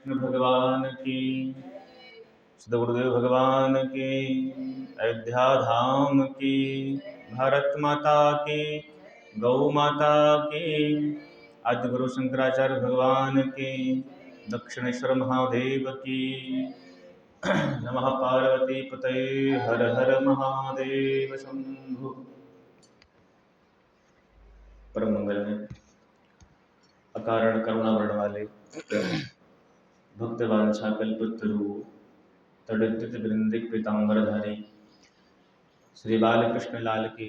भगवान की, सद्गुरुदेव भगवान की, अयोध्या धाम की, भारत माता की, गौ माता की, आदि गुरु शंकराचार्य भगवान की, दक्षिणेश्वर महादेव की। नमः पार्वती पतये, हर हर महादेव शंभु। परम मंगल में अकारण करुणा वर्ण वाले भक्तवांछा कल्पतरु तड़ित वृंदिक पीतांबरधारी श्री बालकृष्ण लाल की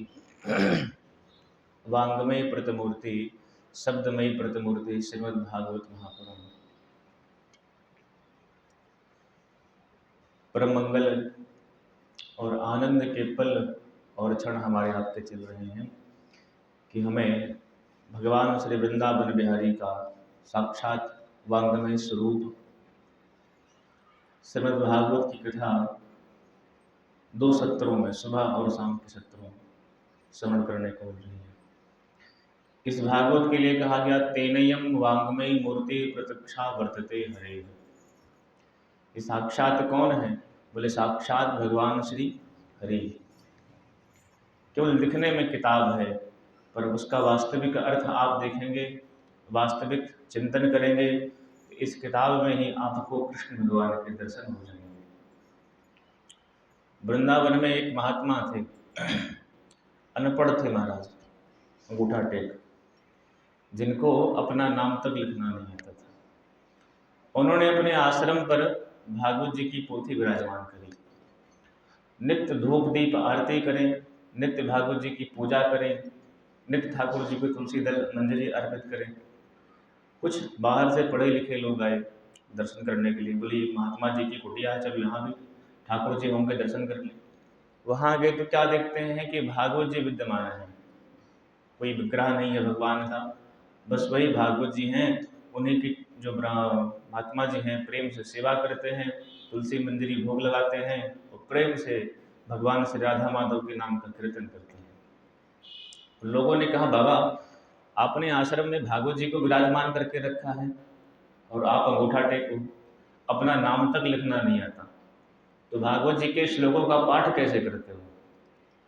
वांगमय प्रतिमूर्ति, शब्दमयी प्रतिमूर्ति श्रीमद् भागवत महापुराण। परम मंगल और आनंद के पल और क्षण हमारे आते चल रहे हैं कि हमें भगवान श्री वृंदावन बिहारी का साक्षात वांगमय स्वरूप श्रीमद् भागवत की कथा 2 सत्रों में, सुबह और शाम के सत्रों में श्रवण करने को मिल रही है। इस भागवत के लिए कहा गया तेनयम वांगमयी मूर्ति प्रत्यक्षा वर्तते हरे। ये साक्षात कौन है? बोले साक्षात भगवान श्री हरि। केवल लिखने में किताब है, पर उसका वास्तविक अर्थ आप देखेंगे, वास्तविक चिंतन करेंगे, इस किताब में ही आपको कृष्ण भगवान के दर्शन हो जाएंगे। वृंदावन में एक महात्मा थे, अनपढ़ थे महाराज, अंगूठा टेक, जिनको अपना नाम तक लिखना नहीं आता था। उन्होंने अपने आश्रम पर भागवत जी की पोथी विराजमान करी। नित्य धूप दीप आरती करें, नित्य भागवत जी की पूजा करें, नित्य ठाकुर जी को तुलसी दल मंजरी अर्पित करें। कुछ बाहर से पढ़े लिखे लोग आए दर्शन करने के लिए, बोली महात्मा जी की कुटिया है, चलो यहाँ भी ठाकुर जी होंगे, दर्शन कर लें। वहाँ गए तो क्या देखते हैं कि भागवत जी विद्यमान है, कोई विग्रह नहीं है भगवान का, बस वही भागवत जी हैं। उन्हीं की जो महात्मा जी हैं प्रेम से सेवा करते हैं, तुलसी मंजरी भोग लगाते हैं और प्रेम से भगवान श्री राधा माधव के नाम का कीर्तन करते हैं। लोगों ने कहा बाबा आपने आश्रम में भागवत जी को विराजमान करके रखा है और आप अंगूठा टेको, अपना नाम तक लिखना नहीं आता, तो भागवत जी के श्लोकों का पाठ कैसे करते हो,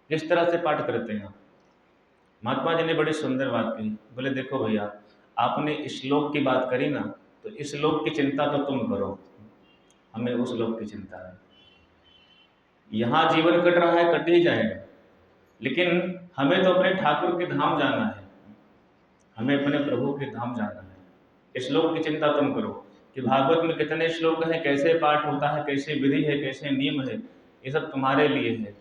किस तरह से पाठ करते हैं? महात्मा जी ने बड़ी सुंदर बात कही। बोले देखो भैया, आपने श्लोक की बात करी ना, तो इस श्लोक की चिंता तो तुम करो, हमें उस श्लोक की चिंता है। यहाँ जीवन कट रहा है, कट ही जाएगा, लेकिन हमें तो अपने ठाकुर के धाम जाना है, हमें अपने प्रभु के धाम जाना है। इस श्लोक की चिंता तुम करो कि भागवत में कितने श्लोक हैं, कैसे पाठ होता है, कैसे विधि है, कैसे नियम है, ये सब तुम्हारे लिए है,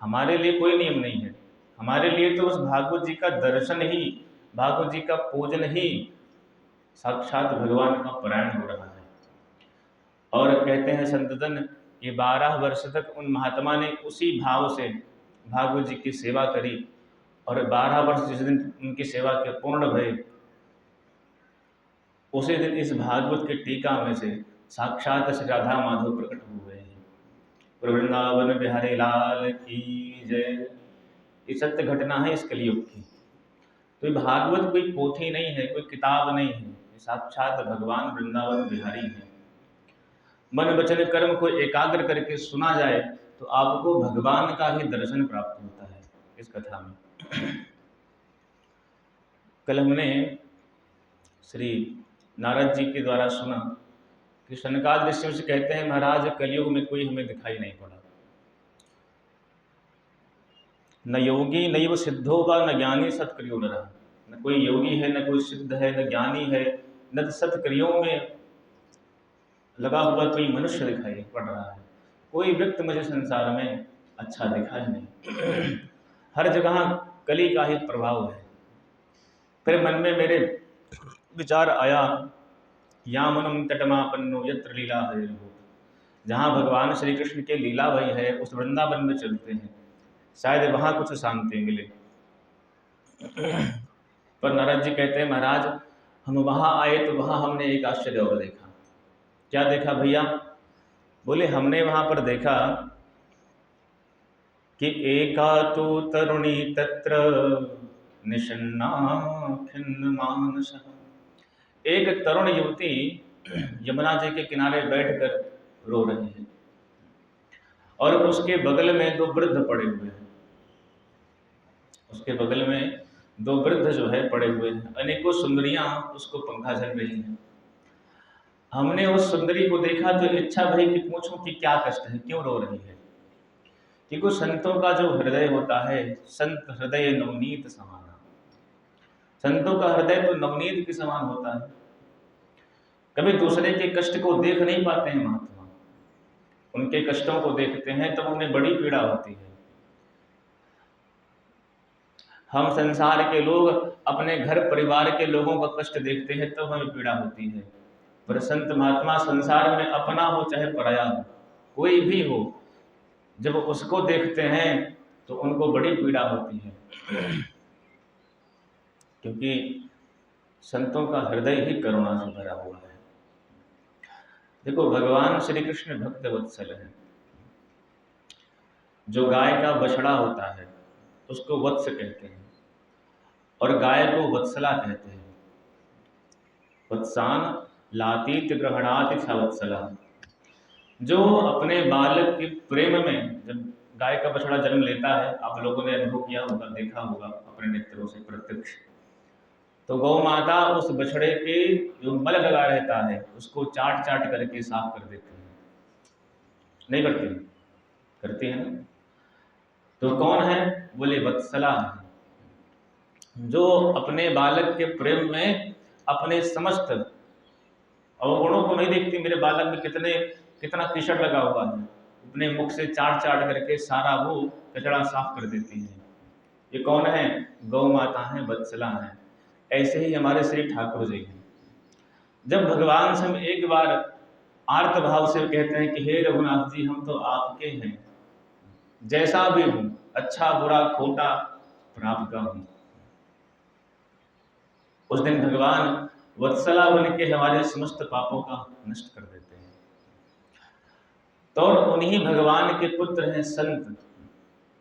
हमारे लिए कोई नियम नहीं है। हमारे लिए तो उस भागवत जी का दर्शन ही, भागवत जी का पूजन ही साक्षात भगवान का पारायण हो रहा है। और कहते हैं संतजन, ये 12 वर्ष तक उन महात्मा ने उसी भाव से भागवत जी की सेवा करी, और 12 वर्ष जिस दिन उनकी सेवा के पूर्ण भये, उसी दिन इस भागवत के टीका में से साक्षात श्री राधा माधव प्रकट हुए हैं। वृंदावन बिहारी लाल की जय। ये सत्य घटना है इस कलयुग की। तो ये भागवत कोई पोथी नहीं है, कोई किताब नहीं है, ये साक्षात भगवान वृंदावन बिहारी है। मन वचन कर्म को एकाग्र करके सुना जाए तो आपको भगवान का ही दर्शन प्राप्त होता है। इस कथा में कल हमने श्री नारद जी के द्वारा सुना कि सनकादिक ऋषियों से कहते हैं महाराज कलयुग में कोई हमें दिखाई नहीं पड़ा, न योगी नैव सिद्धो व न ज्ञानी सत्क्रियो न रहा। न कोई योगी है, न कोई सिद्ध है, न ज्ञानी है, न सत्क्रियों में लगा हुआ कोई मनुष्य दिखाई पड़ रहा है। कोई व्यक्ति मुझे संसार में अच्छा दिखा ही नहीं। हर जगह कली का ही प्रभाव है। फिर मन में मेरे विचार आया, यामनम तटमापन्नो यत्र लीला है, जहाँ भगवान श्री कृष्ण के लीला भई है उस वृंदावन में चलते हैं, शायद वहाँ कुछ शांति मिले। पर नारद जी कहते हैं महाराज हम वहाँ आए तो वहाँ हमने एक आश्चर्य और देखा। क्या देखा भैया? बोले हमने वहाँ पर देखा कि एका तो तरुणी तत्र निषन्ना खिन्न मानसः। एक तरुण युवती यमुना जी के किनारे बैठकर रो रही है और उसके बगल में दो वृद्ध पड़े हुए हैं। उसके बगल में दो वृद्ध जो है पड़े हुए हैं, अनेकों सुंदरियां उसको पंखा झल रही हैं। हमने उस सुंदरी को देखा तो इच्छा भई कि पूछूं कि क्या कष्ट है, क्यों रो रही है। क्योंकि संतों का जो हृदय होता है, संत हृदय नवनीत समाना, संतों का हृदय तो नवनीत के समान होता है। कभी दूसरे के कष्ट को देख नहीं पाते हैं महात्मा, उनके कष्टों को देखते हैं तब उन्हें बड़ी पीड़ा होती है। हम संसार के लोग अपने घर परिवार के लोगों का कष्ट देखते हैं तब हमें पीड़ा होती है, पर संत महात्मा संसार में अपना हो चाहे पराया हो, कोई भी हो, जब उसको देखते हैं तो उनको बड़ी पीड़ा होती है, क्योंकि संतों का हृदय ही करुणा से भरा हुआ है। देखो, भगवान श्री कृष्ण भक्त वत्सल है। जो गाय का बछड़ा होता है उसको वत्स कहते हैं और गाय को वत्सला कहते हैं। वत्सान लातीत ग्रहणाति सा वत्सला। जो अपने बालक के प्रेम में, जब गाय का बछड़ा जन्म लेता है, आप लोगों ने अनुभव किया होगा, देखा होगा अपने नेत्रों से प्रत्यक्ष, तो गौ माता उस बछड़े के जो मल लगा रहता है उसको चाट चाट करके साफ कर देती है। नहीं करती? करती है ना। तो कौन है? बोले वत्सला है। जो अपने बालक के प्रेम में अपने समस्त अवगुणों को नहीं देखती, मेरे बालक में कितना कीचड़ लगा हुआ है, अपने मुख से चाट चाट करके सारा वो कचड़ा साफ कर देती है। ये कौन है? गौ माता है, वत्सला है। ऐसे ही हमारे श्री ठाकुर जी हैं। जब भगवान से हम एक बार आर्त भाव से कहते हैं कि हे रघुनाथ जी, हम तो आपके हैं, जैसा भी हूं, अच्छा बुरा खोटा पर आपका हूं, उस दिन भगवान वत्सला बन के हमारे समस्त पापों का नष्ट कर देते हैं। तो उन्हीं भगवान के पुत्र हैं संत,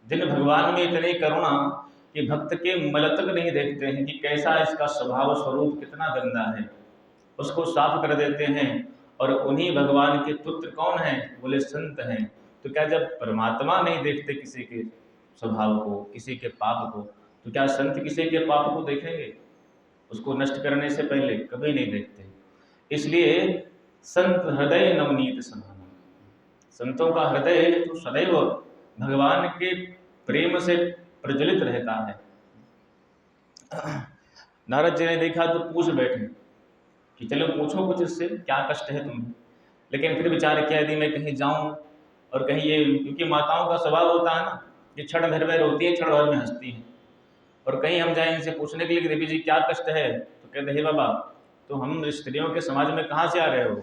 जिन भगवान में इतनी करुणा कि भक्त के मल तक नहीं देखते हैं कि कैसा इसका स्वभाव स्वरूप कितना गंदा है, उसको साफ कर देते हैं। और उन्हीं भगवान के पुत्र कौन हैं? बोले संत हैं। तो क्या जब परमात्मा नहीं देखते किसी के स्वभाव को, किसी के पाप को, तो क्या संत किसी के पाप को देखेंगे? उसको नष्ट करने से पहले कभी नहीं देखते। इसलिए संत हृदय नवनीत समाना, संतों का हृदय तो सदैव भगवान के प्रेम से प्रज्वलित रहता है। नारद जी ने देखा तो पूछ बैठे कि चलो पूछो कुछ, इससे क्या कष्ट है तुम्हें। लेकिन फिर विचार किया, यदि मैं कहीं जाऊं और कहीं ये, क्योंकि माताओं का स्वभाव होता है ना कि क्षण भर में रोती है, क्षण भर में हंसती है, और कहीं हम जाए इनसे पूछने के लिए कि देवी जी क्या कष्ट है, तो कहते हे बाबा, तो हम स्त्रियों के समाज में कहाँ से आ रहे हो?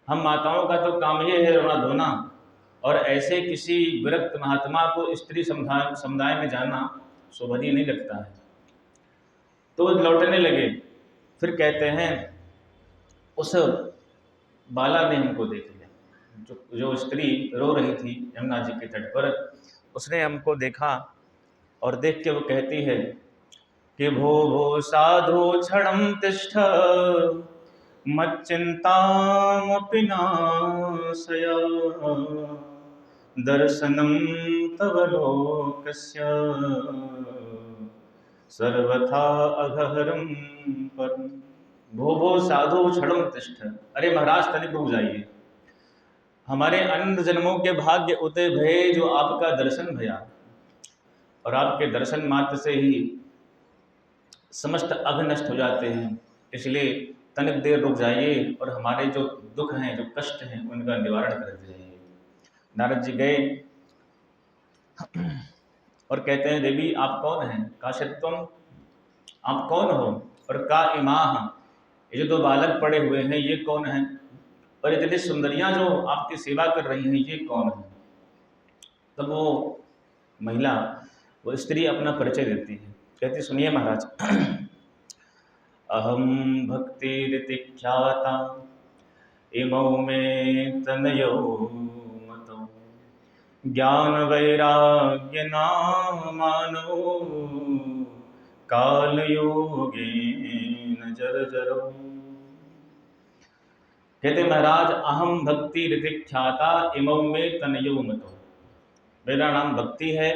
हम माताओं का तो काम ये है रोना धोना, और ऐसे किसी विरक्त महात्मा को स्त्री समुदाय में जाना शोभनीय नहीं लगता है। तो लौटने लगे। फिर कहते हैं उस बाला ने हमको देख लिया, जो स्त्री रो रही थी यमुना जी के तट पर, उसने हमको देखा और देख के वो कहती है कि भो भो साधु क्षणं तिष्ठ मच्चिन्तामपि नाशय दर्शनं तव लोकस्य सर्वथा अघहरं परम्। भो भो साधु क्षणं तिष्ठ। अरे महाराज, तनिक रुक जाइए, हमारे अनंत जन्मों के भाग्य उते भये जो आपका दर्शन भया, और आपके दर्शन मात्र से ही समस्त अघ नष्ट हो जाते हैं। इसलिए तनिक देर रुक जाइए और हमारे जो दुख हैं, जो कष्ट हैं, उनका निवारण कर जाइए। नारद जी गए और कहते हैं देवी आप कौन हैं? काशित्वम, आप कौन हो? और का इमाह, ये जो दो बालक पड़े हुए हैं ये कौन हैं? और इतनी सुंदरियां जो आपकी सेवा कर रही हैं ये कौन है? तब वो महिला, वो स्त्री अपना परिचय देती है। कहती सुनिए महाराज, अहम भक्ति ख्याता इमौ में तनयो मतो ज्ञान वैराग्य नामानो काल योगेन जर्जरो। कहते महाराज अहम भक्ति ऋतिख्याता इमौ में तनयो मतो, मेरा नाम भक्ति है।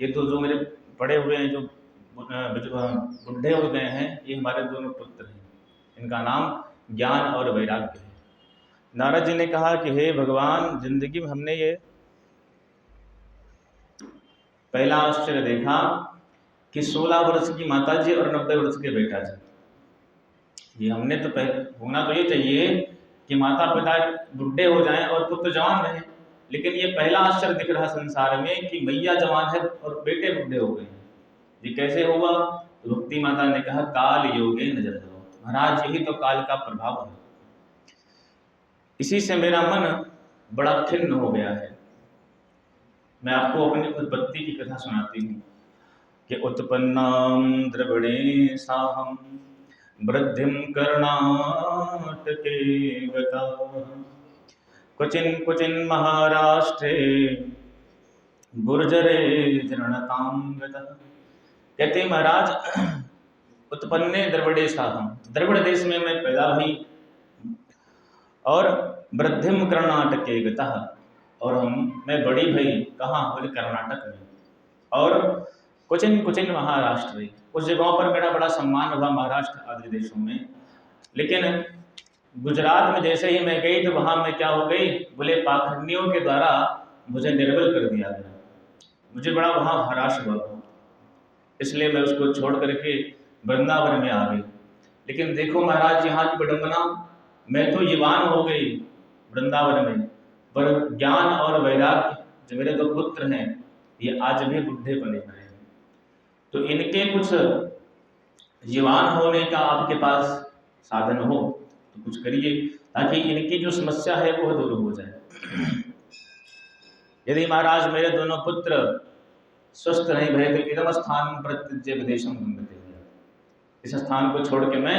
ये तो जो मेरे पड़े हुए हैं, जो बुढ़े हो गए हैं, ये हमारे दोनों पुत्र हैं, इनका नाम ज्ञान और वैराग्य है। नारद जी ने कहा कि हे भगवान, जिंदगी में हमने ये पहला आश्चर्य देखा कि 16 वर्ष की माता जी और 90 वर्ष के बेटा जी। ये हमने तो होना तो ये चाहिए कि माता पिता बुढ़े हो जाएं और पुत्र जवान रहें, लेकिन ये पहला आश्चर्य दिख रहा संसार में कि मैया जवान है और बेटे बुढ़े हो गए हैं। ये कैसे हुआ? तो भक्ति माता ने कहा काल योगे नजर दो। महाराज यही तो काल का प्रभाव है। इसी से मेरा मन बड़ा खिन्न हो गया है। मैं आपको अपनी उत्पत्ति की कथा सुनाती हूँ कि उत्पन्नाम द्रविणे साहम वृद्धिम कर्णाटके गता क्वचिन क्वचिन महाराष्ट्रे गुर्जरे जरणताम गता। कहते महाराज उत्पन्ने द्रविड़े साहम, द्रविड़ देश में मैं पैदा हुई, और वृद्धिम कर्णाटके गता, और मैं बड़ी भई कहाँ? बोले कर्नाटक में। और कुचिन कुचिन महाराष्ट्र, कुछ जगहों पर मेरा बड़ा सम्मान हुआ, महाराष्ट्र आदि देशों में। लेकिन गुजरात में जैसे ही मैं गई तो वहाँ मैं क्या हो गई? बोले पाखंडियों के द्वारा मुझे निर्बल कर दिया गया। मुझे बड़ा वहाँ हराश हुआ, इसलिए मैं उसको छोड़ करके वृंदावन में आ गई। लेकिन देखो महाराज यहाँ की विडंबना, मैं तो युवान हो गई वृंदावन में, पर ज्ञान और वैराग्य जो मेरे दो पुत्र हैं ये आज भी बुढ़े बने हुए हैं। तो इनके कुछ युवान होने का आपके पास साधन हो तो कुछ करिए, ताकि इनकी जो समस्या है वो दूर हो जाए। यदि महाराज मेरे दोनों पुत्र स्वस्थ नहीं भरे तो इदम स्थान प्रत्यज्य विदेशम गम्यते, इस स्थान को छोड़ के मैं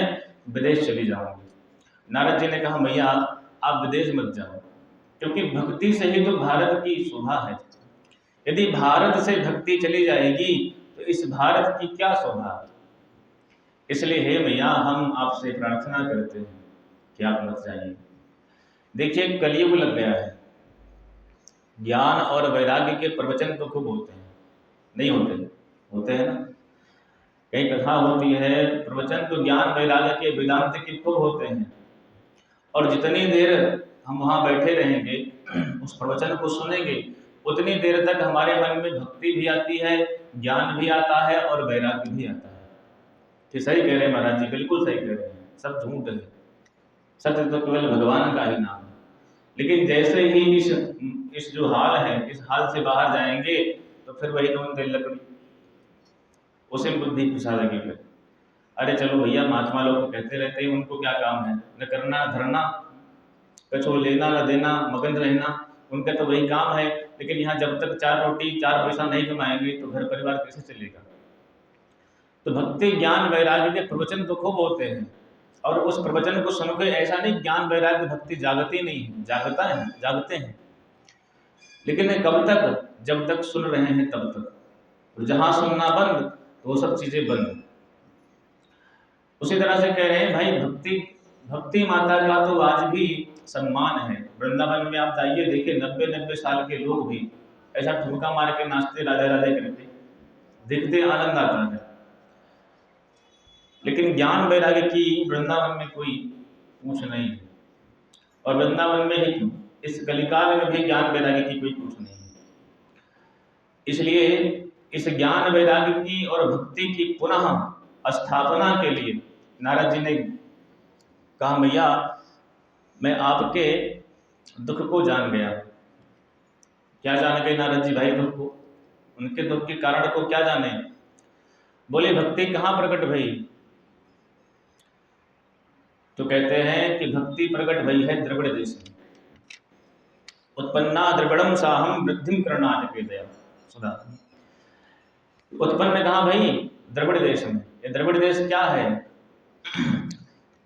विदेश चली जाऊंगी। नारद जी ने कहा मैया आप विदेश मत जाओ, क्योंकि भक्ति से ही तो भारत की शोभा है। यदि भारत से भक्ति चली जाएगी तो इस भारत की क्या शोभा? इसलिए हे मैया हम आपसे प्रार्थना करते हैं कि आप मत जाइए। देखिए कलयुग लग गया है, ज्ञान और वैराग्य के प्रवचन तो खूब होते हैं, नहीं होते? होते हैं ना, कई कथा होती है, प्रवचन तो ज्ञान वैराग्य के वेदांत के खूब होते हैं, और जितनी देर हम वहाँ बैठे रहेंगे उस प्रवचन को सुनेंगे उतनी देर तक हमारे मन में भक्ति भी आती है, ज्ञान भी आता है और वैराग्य भी आता है। कि सही कह रहे हैं महाराज जी, बिल्कुल सही कह रहे हैं, सब झूठ है, सत्य तो केवल भगवान का ही नाम है। लेकिन जैसे ही इस जो हाल है, इस हाल से बाहर जाएंगे तो फिर वही नून तेल लकड़ी, उसे बुद्धि घुसा लगी। फिर अरे चलो भैया, महात्मा लोग कहते रहते हैं, उनको क्या काम है? न करना धरना, कछो लेना न देना, मगन रहना, उनका तो वही काम है। लेकिन यहाँ जब तक 4 रोटी 4 पैसा नहीं कमाएंगे तो घर परिवार कैसे चलेगा? तो भक्ति ज्ञान वैराग्य के प्रवचन तो खूब होते हैं, और उस प्रवचन को सुनकर ऐसा नहीं ज्ञान वैराग्य भक्ति जागती नहीं है, जागते हैं। लेकिन कब तक? जब तक सुन रहे हैं तब तक, और जहाँ सुनना बंद तो वो सब चीजें बंद। उसी तरह से कह रहे हैं भाई, भक्ति माता का तो आज भी सम्मान है। वृंदावन में आप जाइए, देखिए 90-90 साल के लोग भी ऐसा ठुमका मार के नाचते, राधे राधे करते, देखते आनंद आता है। लेकिन ज्ञान वैराग्य की वृंदावन में कोई पूछ नहीं है, और वृंदावन में ही इस कलिकाल में भी ज्ञान वैराग्य की कोई पूछ नहीं है। इसलिए इस ज्ञान वैराग्य की और भक्ति की पुनः स्थापना के लिए नारद जी ने कहा मैया मैं आपके दुख को जान गया। क्या जान गए नारद जी भाई? दुख को, उनके दुख के कारण को क्या जाने? बोले भक्ति कहाँ प्रकट भई? तो कहते हैं कि भक्ति प्रकट भई है द्रविड़ देश में। उत्पन्ना द्रविड़म साहम वृद्धिम कर्णाटके दया सुधा। उत्पन्न कहाँ भई? द्रविड़ देश में। ये द्रविड़ देश क्या है?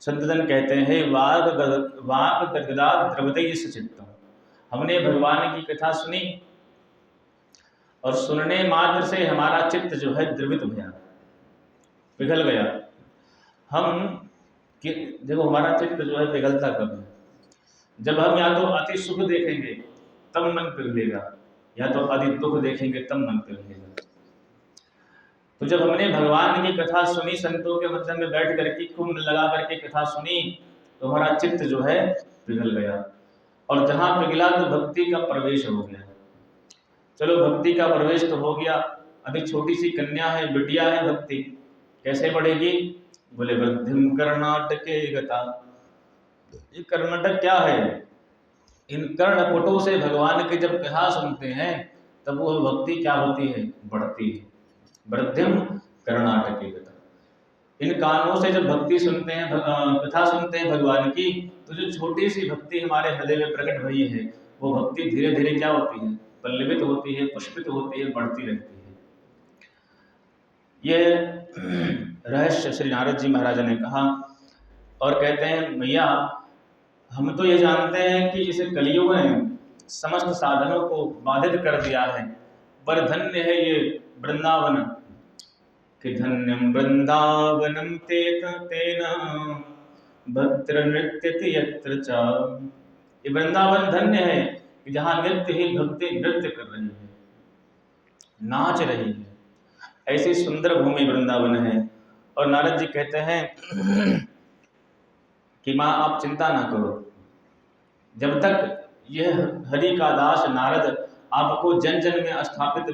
संतजन कहते हैं वाक गदगदा द्रवदय चित्तम। हमने भगवान की कथा सुनी और सुनने मात्र से हमारा चित्त जो है द्रवित हो गया, पिघल गया। हम देखो हमारा चित्त जो है पिघलता कब है? जब हम या तो अति सुख देखेंगे तब मन पिघलेगा, या तो अति दुख देखेंगे तब मन पिघलेगा। तो जब हमने भगवान की कथा सुनी, संतों के मध्य में बैठ करके खूब मन लगा करके कथा सुनी, तो हमारा चित्त जो है पिघल गया, और जहां पिघला तो भक्ति का प्रवेश हो गया। चलो भक्ति का प्रवेश तो हो गया, अभी छोटी सी कन्या है, बिटिया है, भक्ति कैसे बढ़ेगी? बोले वृद्धिम कर्नाटके गता। ये कर्नाटक क्या है? इन कर्णपुटों से भगवान की जब कथा सुनते हैं तब वो भक्ति क्या होती है? बढ़ती है। वृद्धिम कर्नाटके गता। इन कानों से जब भक्ति सुनते हैं, कथा सुनते हैं भगवान की, तो जो छोटी सी भक्ति हमारे हृदय में प्रकट हुई है, वो भक्ति धीरे धीरे क्या होती है? पल्लवित होती है, पुष्पित होती है, बढ़ती रहती है। ये रहस्य श्री नारद जी महाराज ने कहा, और कहते हैं मैया हम तो ये जानते हैं कि इस कलियुग ने समस्त साधनों को बाधित कर दिया है, पर धन्य है ये वृंदावन, कि धन्यम वृंदावनम तेन भद्र नृत्यति यत्र च। ये वृंदावन धन्य है कि जहाँ नृत्य ही भक्ति नृत्य कर रही है, नाच रही है। ऐसी सुंदर भूमि वृंदावन है। और नारद जी कहते हैं कि माँ आप चिंता ना करो, जब तक यह हरि का दास नारद आपको जन जन में स्थापित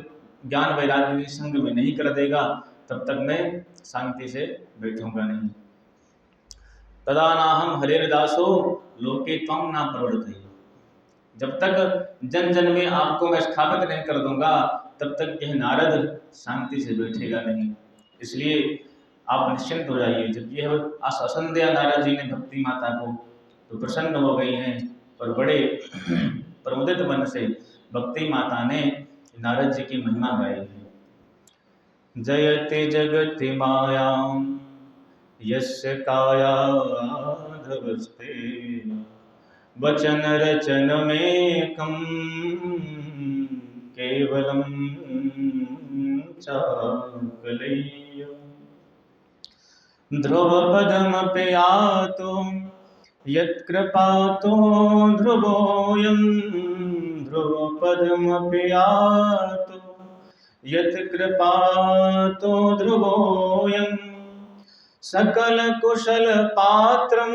ज्ञान वैराग्य संग में नहीं कर देगा, तब तक मैं शांति से बैठूंगा नहीं। तदा नाहम हरिर्दासो लोके त्वं ना प्रवर्तते। जब तक जन जन में आपको मैं स्थापित नहीं कर दूंगा, तब तक यह नारद शांति से बैठेगा नहीं। इसलिए आप निश्चिंत हो जाइए। जब यह आश्वासन दिया नारद जी ने भक्ति माता को, तो प्रसन्न हो गई हैं, और बड़े प्रमुदित मन से भक्ति माता ने नारद जी की महिमा गाई है। जयते जगति मायां यस्य कायाधवस्ते, वचन रचन में कम केवलम चाकलेय। ध्रुव पदम पेयातो यत्कृपातो ध्रुवोऽयं, ध्रुव पदम पेयातो यत्कृपातो ध्रुवोऽयं, सकल कुशल पात्रं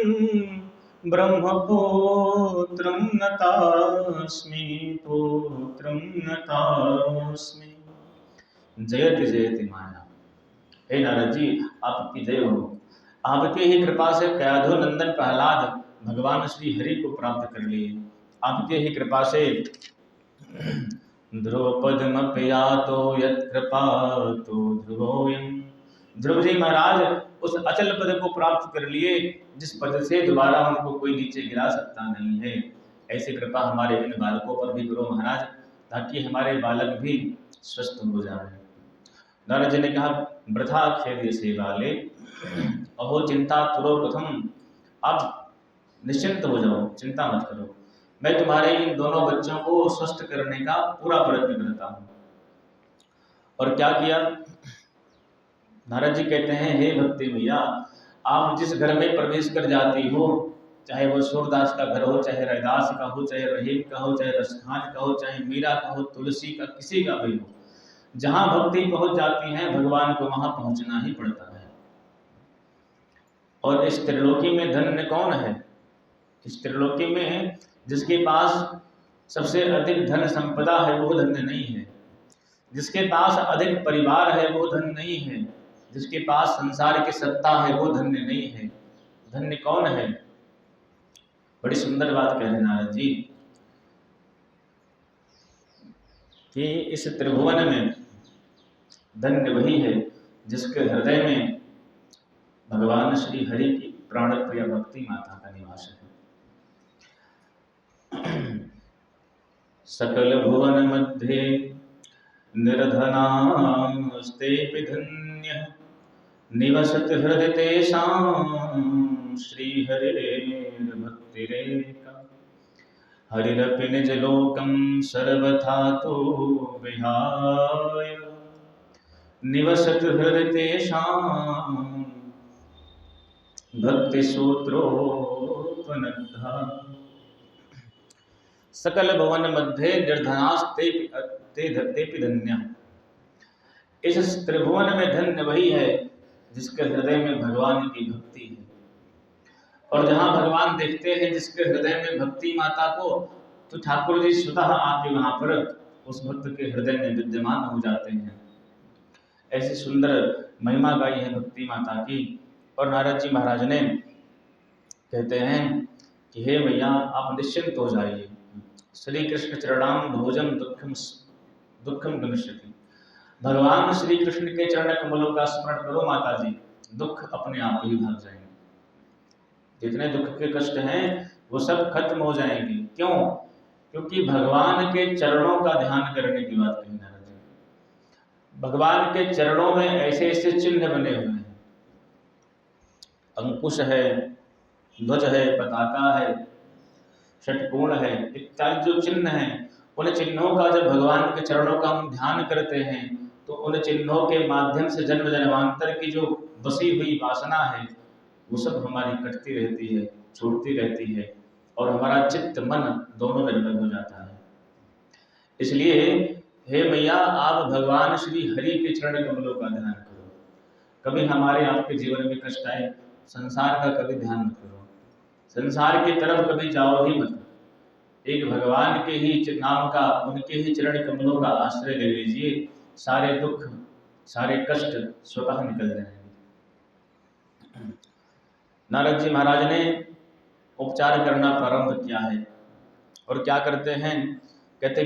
ब्रह्मपुत्रं नतास्मि, पुत्रं नतास्मि। जयति जयति माया। हे नारद जी आपकी जय हो। आपके ही कृपा से कयाधु नंदन प्रहलाद भगवान श्री हरि को प्राप्त कर लिए। आपके ही कृपा से ध्रुव पद्म पेयातो यत्कृपातो ध्रुवोऽयं। ध्रुव जी महाराज उस अचल पद को प्राप्त कर लिए जिस पद से दोबारा उनको कोई नीचे गिरा सकता नहीं है। ऐसी कृपा हमारे इन बालकों पर भी करो महाराज, ताकि हमारे बालक भी स्वस्थ हो जाए। नारद जी ने कहा वृथा खेद से बाले अहो चिंता तुरो प्रथम। अब निश्चिंत हो जाओ, चिंता मत करो, मैं तुम्हारे इन दोनों बच्चों को स्वस्थ करने का पूरा प्रयत्न करता हूँ। और क्या किया? नारद जी कहते हैं हे भक्ति मैया, आप जिस घर में प्रवेश कर जाती हो, चाहे वो सूरदास का घर हो, चाहे रैदास का हो, चाहे रहीम का हो, चाहे रसखान का हो, चाहे मीरा का हो, तुलसी का, किसी का भी हो, जहां भक्ति पहुंच जाती है भगवान को वहां पहुंचना ही पड़ता है। और इस त्रिलोकी में धन्य कौन है? इस त्रिलोकी में जिसके पास सबसे अधिक धन संपदा है वो धन्य नहीं है, जिसके पास अधिक परिवार है वो धन्य नहीं है, जिसके पास संसार की सत्ता है वो धन्य नहीं है। धन्य कौन है? बड़ी सुंदर बात कह रहे नारद जी कि इस त्रिभुवन में धन्य वही है जिसके हृदय में भगवान श्री हरि की प्राण प्रिय भक्ति माता का निवास है। सकल भुवन मध्ये निर्धनास्तेऽपि धन्यः, निवसति हृदि तेषां श्रीहरिर्भक्तिरेका। हरिरपि निजलोकं सर्वथा तो विहाय, निवसति हृदि तेषां भक्तिसूत्रोपनद्धा। सकल भवन मध्य निर्धनास्ते तेपि धन्य। इस त्रिभुवन में धन्य वही है जिसके हृदय में भगवान की भक्ति है। और जहाँ भगवान देखते हैं जिसके हृदय में भक्ति माता को, तो ठाकुर जी स्वतः आके वहां पर उस भक्त के हृदय में विद्यमान हो जाते हैं। ऐसी सुंदर महिमा गाई है भक्ति माता की। और नारद जी महाराज ने कहते हैं कि हे भैया आप निश्चिंत हो जाइए, श्री कृष्ण चरणाम भोजम दुखम गमिष्यति। भगवान श्री कृष्ण के चरण कमलों का स्मरण करो माता जी, दुख अपने आप ही भाग जाएंगे। जितने दुख के कष्ट हैं वो सब खत्म हो जाएंगे। क्यों? क्योंकि भगवान के चरणों का ध्यान करने की बात कही नारद जी। भगवान के चरणों में ऐसे ऐसे चिन्ह बने हुए हैं, अंकुश है, ध्वज है, पताका है, षटकोण है, इत्यादि जो चिन्ह हैं, उन चिन्हों का जब भगवान के चरणों का हम ध्यान करते हैं तो उन चिन्हों के माध्यम से जन्म जन्मांतर की जो बसी हुई वासना है वो सब हमारी कटती रहती है, छूटती रहती है, और हमारा चित्त मन दोनों निर्मल हो जाता है। इसलिए हे मैया आप भगवान श्री हरि के चरण कमलों का ध्यान करो। कभी हमारे आपके जीवन में कष्ट आए, संसार का कभी ध्यान मत करो, संसार की तरफ कभी जाओ ही मत। एक भगवान के ही नाम का, उनके ही चरण कमलों का आश्रय ले लीजिए, सारे दुख सारे कष्ट स्वतः निकल जाएंगे। नारद जी महाराज ने उपचार करना प्रारंभ किया है और क्या करते हैं, कहते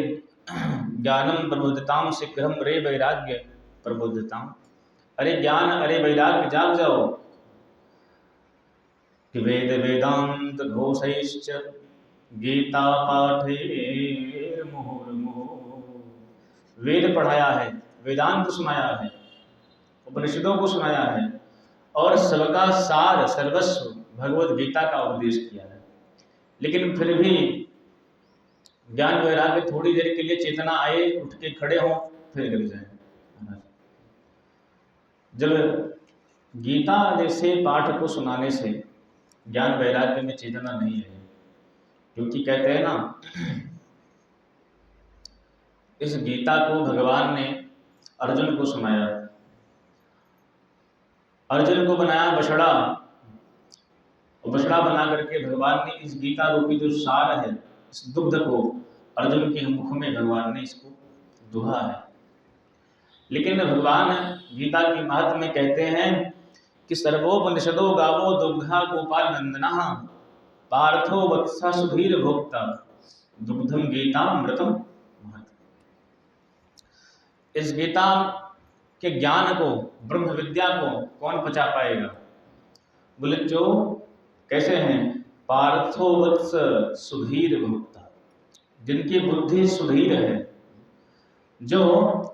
ज्ञानम प्रबोधिताम शीघ्रम रे वैराग्य प्रबोधिताम। अरे ज्ञान, अरे वैराग्य जाग जाओ कि वेद वेदांत घोषैश्च गीता पाठे मुहुर्मुहुः। वेद पढ़ाया है, वेदांत सुनाया है, उपनिषदों को सुनाया है और सबका सार सर्वस्व भगवत गीता का उपदेश किया है। लेकिन फिर भी ज्ञान वैराग्य थोड़ी देर के लिए चेतना आए, उठ के खड़े हों, फिर गिर जाए। जब गीता जैसे पाठ को सुनाने से ज्ञान वैराग्य में चेतना नहीं है, क्योंकि कहते हैं ना, इस गीता को भगवान ने अर्जुन को सुनाया, अर्जुन को बनाया बछड़ा, और बछड़ा बना करके भगवान ने इस गीता रूपी जो सार है, इस दुग्ध को अर्जुन के मुख में भगवान ने इसको दुहा है। लेकिन भगवान गीता की महत्व में कहते हैं कि सर्वोपनिषदो गावो दुग्धा गोपाल नंदनः पार्थो वत्सा सुधीर भोक्ता दुग्धम गीतामृतम महत्। इस गीता के ज्ञान को, ब्रह्म विद्या को कौन पचा पाएगा? बोले जो कैसे हैं, पार्थो वत्स सुधीर भोक्ता, जिनकी बुद्धि सुधीर है, जो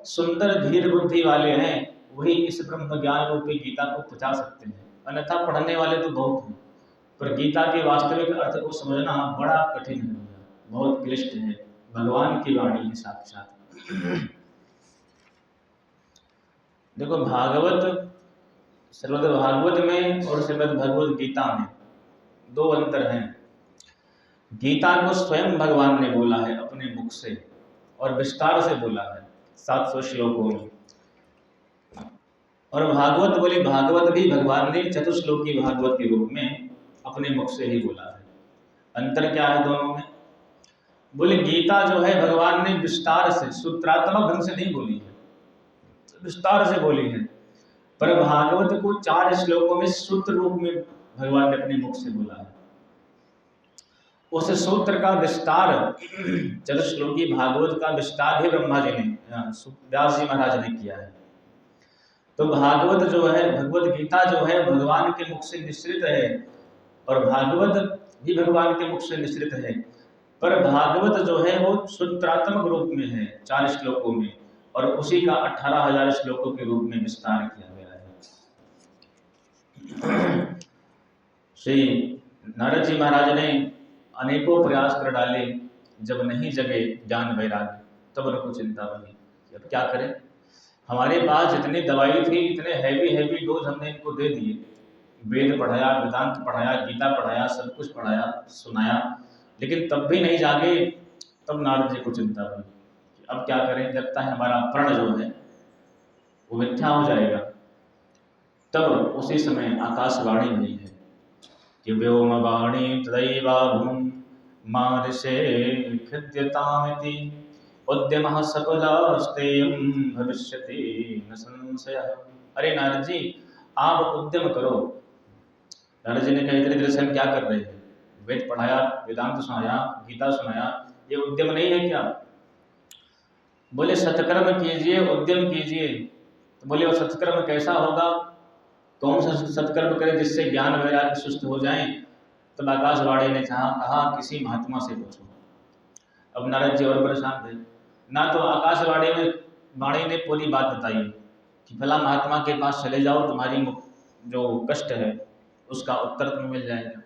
सुंदर धीर बुद्धि वाले हैं, वही इस ब्रह्म ज्ञान रूपी गीता को पचा सकते हैं। अन्यथा पढ़ने वाले तो बहुत हैं, पर गीता के वास्तविक अर्थ को समझना बड़ा कठिन है, बहुत क्लिष्ट है। भगवान की वाणी है साक्षात। देखो, भागवत, श्रीमद् भागवत में और श्रीमद् भगवत गीता में दो अंतर हैं। गीता को स्वयं भगवान ने बोला है अपने मुख से और विस्तार से बोला है 700 श्लोकों में, और भागवत बोले, भागवत भी भगवान ने चतुश्लोकी भागवत के रूप में अपने मुख से ही बोला है। अंतर क्या है दोनों में? बोले गीता जो है भगवान ने विस्तार से, सूत्रात्मक ढंग से नहीं बोली है, विस्तार से बोली है, पर भागवत को 4 श्लोकों में सूत्र रूप में भगवान ने अपने मुख से बोला है। उस सूत्र का विस्तार, चतुश्लोकी भागवत का विस्तार ही ब्रह्मा जी ने, व्यास जी महाराज ने किया है। तो भागवत जो है, भगवत गीता जो है भगवान के मुख से निश्रित है, और भागवत भी भगवान के मुख से निश्रित है, पर भागवत जो है वो सूत्रात्मक रूप में है 4 श्लोकों में, और उसी का 18,000 श्लोकों के रूप में विस्तार किया गया है। श्री नारद जी महाराज ने अनेकों प्रयास कर डाले, जब नहीं जगे ज्ञान वैराग्य, तब उनको चिंता बनी कि अब क्या करें। हमारे पास जितनी दवाई थी, इतने हैवी डोज हमने इनको दे दिए, वेद पढ़ाया, वेदांत पढ़ाया, गीता पढ़ाया, सब कुछ पढ़ाया, सुनाया, लेकिन तब भी नहीं जागे। तब नारद जी को चिंता हुई कि अब क्या करें, लगता है हमारा प्रण जो है वो मिथ्या हो जाएगा। तब उसी समय आकाशवाणी हुई है कि व्योमवाणी तदैवाभूम मारिषे खिद्यतामिति उद्यमः सकलास्तेयं भविष्यति न संशयः। अरे नारद जी, आप उद्यम करो। नारद जी ने कहा, इतने देर से हम क्या कर रहे हैं? वेद पढ़ाया, वेदांत सुनाया, गीता सुनाया, ये उद्यम नहीं है क्या? बोले सत्कर्म कीजिए, उद्यम कीजिए। तो बोले वो सत्कर्म कैसा होगा, कौन सा सत्कर्म करें जिससे ज्ञान वैराग्य सुस्त हो जाए? तब आकाशवाणी ने कहा किसी महात्मा से पूछो। अब नारद जी और परेशान थे ना, तो आकाशवाणी में वाणी ने पूरी बात बताई कि फला महात्मा के पास चले जाओ, तुम्हारी जो कष्ट है उसका उत्तर तुम्हें मिल जाएगा।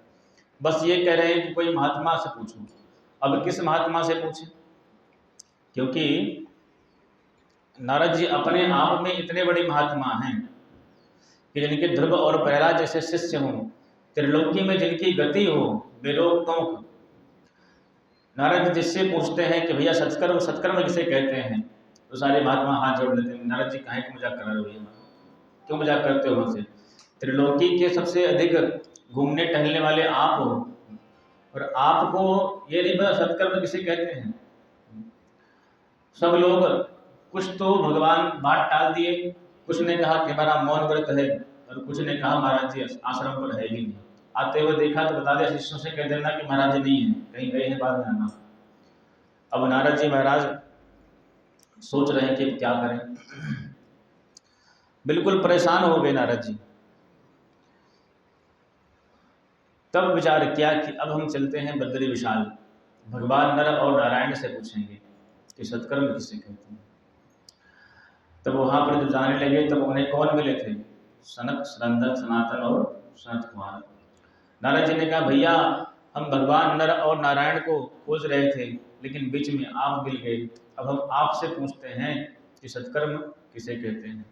बस ये कह रहे हैं कि कोई महात्मा से पूछो। अब किस महात्मा से पूछे? क्योंकि नारद जी अपने आप में इतने बड़े महात्मा हैं कि जिनके ध्रुव और प्रहलाद जैसे शिष्य हों, त्रिलोकी में जिनकी गति हो बेरोक टोक। नारद जिससे पूछते हैं कि भैया सत्कर्म किसे कहते हैं, तो सारे महात्मा हाथ जोड़ लेते हैं। नारद जी काहे को मजाक कर रहे हो भैया, क्यों मजाक करते हो हमसे? त्रिलोकी के सबसे अधिक घूमने टहलने वाले आप हो, और आपको ये नहीं पता सत्कर्म किसे कहते हैं। सब लोग कुछ तो भगवान बात टाल दिए, कुछ ने कहा कि हमारा मौन व्रत है, और कुछ ने कहा महाराज जी आश्रम पर है ही नहीं। आते हुए देखा तो बता दिया, शिष्यों से कह देना कि महाराज जी नहीं है, कहीं गए हैं, बाद में आना। अब नारद जी महाराज सोच रहे हैं कि क्या करें, बिल्कुल परेशान हो गए नारद जी। तब विचार किया कि अब हम चलते हैं बद्री विशाल, भगवान नर और नारायण से पूछेंगे कि सत्कर्म किसे कहते हैं। तब वहां पर जब जाने लगे तब उन्हें कौन मिले थे? सनक, सनंदन, सनातन और सनत कुमार। नारद जी ने कहा, भैया हम भगवान नर और नारायण को खोज रहे थे, लेकिन बीच में आप मिल गए। अब हम आपसे पूछते हैं कि सत्कर्म किसे कहते हैं।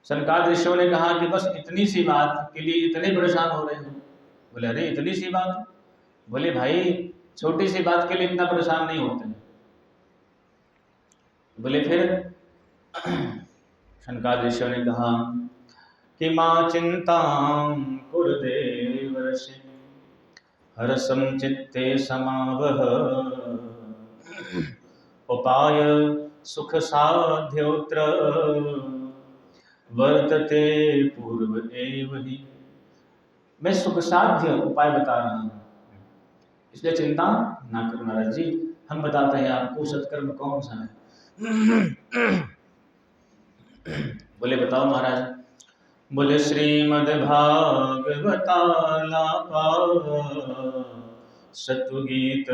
सनकादिक ऋषियों ने कहा कि बस इतनी सी बात के लिए इतने परेशान हो रहे हो? बोले अरे इतनी सी बात? बोले भाई छोटी सी बात के लिए इतना परेशान नहीं होते। बोले फिर? सनकादिक ऋषियों ने कहा कि मां चिंतां कुरुदेवर्षि हरसं चित्ते समावह उपाय सुख साध्योत्र वर्तते पूर्व एव ही। मैं सुख साध्य उपाय बता रहा हूं, इसलिए चिंता ना करो नारद जी, हम बताते हैं आपको सत्कर्म कौन सा है। बोले बताओ महाराज। बोले श्रीमद्भागवतालापा सत्वगीत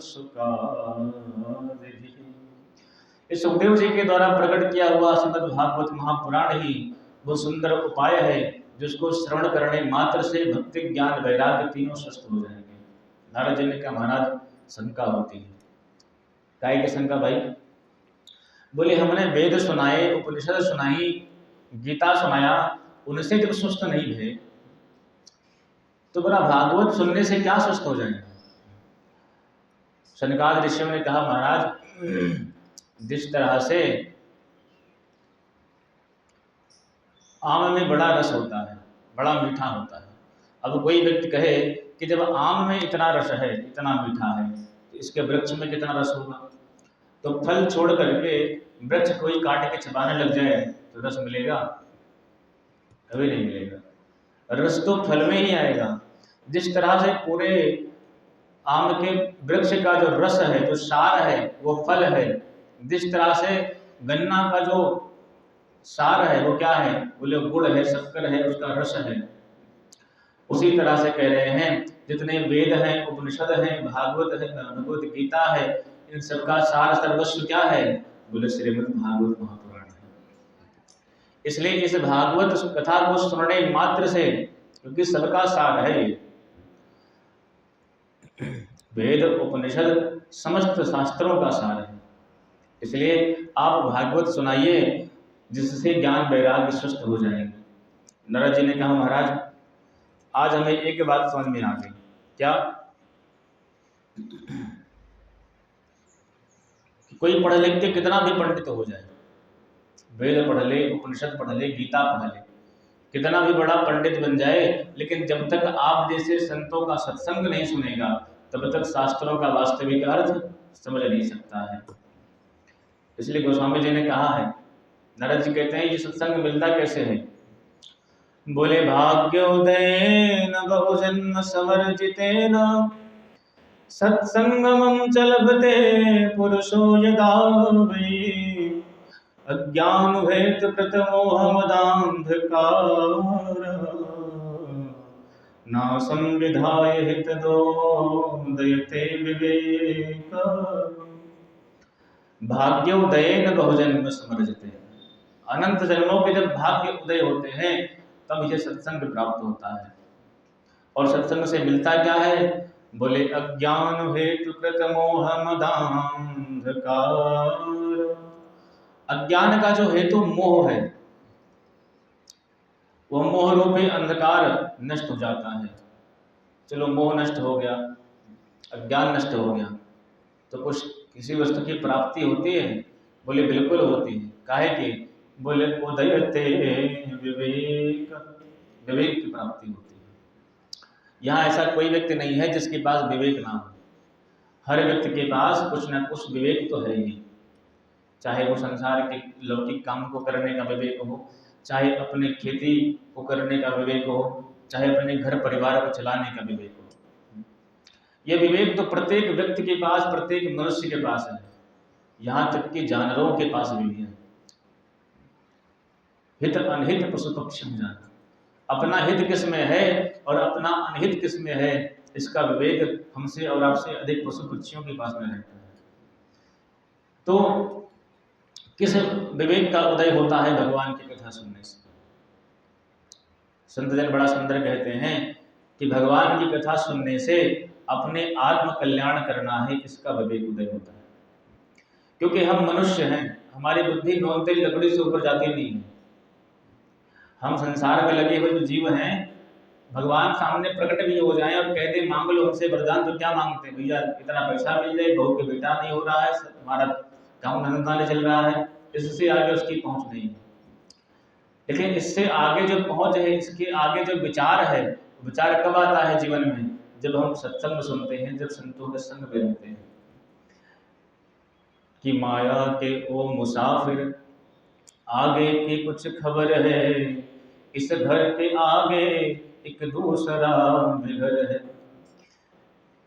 सुकादिभिः। इस सुखदेव जी के द्वारा प्रकट किया हुआ श्रीमद् भागवत महापुराण ही वो सुंदर उपाय है जिसको श्रवण करने मात्र से भक्ति ज्ञान वैराग्य तीनों स्वस्थ हो जाएंगे। नारद जी ने कहा महाराज शंका होती है। काय की शंका भाई? बोले हमने वेद सुनाए, उपनिषद सुनाई, गीता सुनाया, उनसे जब स्वस्थ नहीं भे तो बड़ा भागवत सुनने से क्या स्वस्थ हो जाएंगे? सनकादिक ऋषियों ने कहा महाराज जिस तरह से आम में बड़ा रस होता है, बड़ा मीठा होता है, अब कोई व्यक्ति कहे कि जब आम में इतना रस है, इतना मीठा है, तो इसके वृक्ष में कितना रस होगा? तो फल छोड़ करके वृक्ष कोई काट के चबाने लग जाए तो रस मिलेगा? कभी नहीं मिलेगा। रस तो फल में ही आएगा। जिस तरह से पूरे आम के वृक्ष का जो रस है, जो सार है, वो फल है, जिस तरह से गन्ना का जो सार है वो क्या है? बोले गुड़ है, शक्कर है, उसका रस है। उसी तरह से कह रहे हैं जितने वेद हैं, उपनिषद हैं, भागवत है, भगवत गीता है, इन सबका सार सर्वस्व क्या है? बोले श्रीमद् भागवत महापुराण है। इसलिए इस भागवत कथा को सुनने मात्र से, क्योंकि सबका सार है, वेद उपनिषद समस्त शास्त्रों का सार है, इसलिए आप भागवत सुनाइए जिससे ज्ञान वैराग्य स्वस्थ हो जाएंगे। नारद जी ने कहा महाराज आज हमें एक बात समझ में आ गई। क्या? कोई पढ़ लिख के कितना भी पंडित हो जाए, वेद पढ़ ले, उपनिषद पढ़ ले, गीता पढ़ ले, कितना भी बड़ा पंडित बन जाए, लेकिन जब तक आप जैसे संतों का सत्संग नहीं सुनेगा तब तक शास्त्रों का वास्तविक अर्थ समझ नहीं सकता है। इसलिए गोस्वामी जी ने कहा है, नारद जी कहते हैं ये सत्संग मिलता कैसे है? बोले भाग्योदयेन बहुजन्म समर्जितेन सत्संगमं च लभते पुरुषो यदा वै अज्ञानभेद प्रतमोहमदान्धकार ना संविधाय हितदो दयते विवेक भाग्योदयेन बहुजन्म समर्जिते। अनंत जन्मों के जब भाग्य उदय होते हैं तब यह सत्संग प्राप्त होता है। और सत्संग से मिलता क्या है? बोले अज्ञान हेतु कृत मोह मदांधकार। अज्ञान का जो हेतु मोह है, वह मोह रूपी अंधकार नष्ट हो जाता है। चलो मोह नष्ट हो गया, अज्ञान नष्ट हो गया, तो कुछ किसी वस्तु की प्राप्ति होती है? बोले बिल्कुल होती है। काहे की? बोले उदयते विवेक, विवेक की प्राप्ति होती है। यहाँ ऐसा कोई व्यक्ति नहीं है जिसके पास विवेक ना हो। हर व्यक्ति के पास कुछ न कुछ विवेक तो है ही, चाहे वो संसार के लौकिक काम को करने का विवेक हो, चाहे अपने खेती को करने का विवेक हो, चाहे अपने घर परिवार को चलाने का विवेक हो। यह विवेक तो प्रत्येक व्यक्ति के पास, प्रत्येक मनुष्य के पास है, यहाँ तक कि जानवरों के पास भी है। हित अनहित पशु पक्षी जाना, अपना हित किस में है और अपना अनहित किस में है, इसका विवेक हमसे और आपसे अधिक पशु पक्षियों के पास में रहता है। तो किस विवेक का उदय होता है? भगवान की कथा सुनने से। संत जन बड़ा सुंदर कहते हैं कि भगवान की कथा सुनने से अपने आत्म कल्याण करना है, इसका विवेक उदय होता है। क्योंकि हम मनुष्य हैं, हमारी बुद्धि नौन तेल लकड़ी से ऊपर जाती नहीं है। हम संसार में लगे हुए जो जीव हैं, भगवान सामने प्रकट भी हो जाए और कहते मांग लो हमसे वरदान, तो क्या मांगते हैं? भैया इतना पैसा मिल जाए, बहू के बेटा नहीं हो रहा है, हमारा काम धंधा नहीं चल रहा है, इससे आगे उसकी पहुंच नहीं है। लेकिन इससे आगे जो पहुंच है, इसके आगे जो विचार है, विचार कब आता है जीवन में? जब हम सत्संग सुनते हैं, जब संतों के संग में रहते हैं। कि माया के ओ मुसाफिर आगे की कुछ खबर है, इस घर के आगे एक दूसरा भी घर है।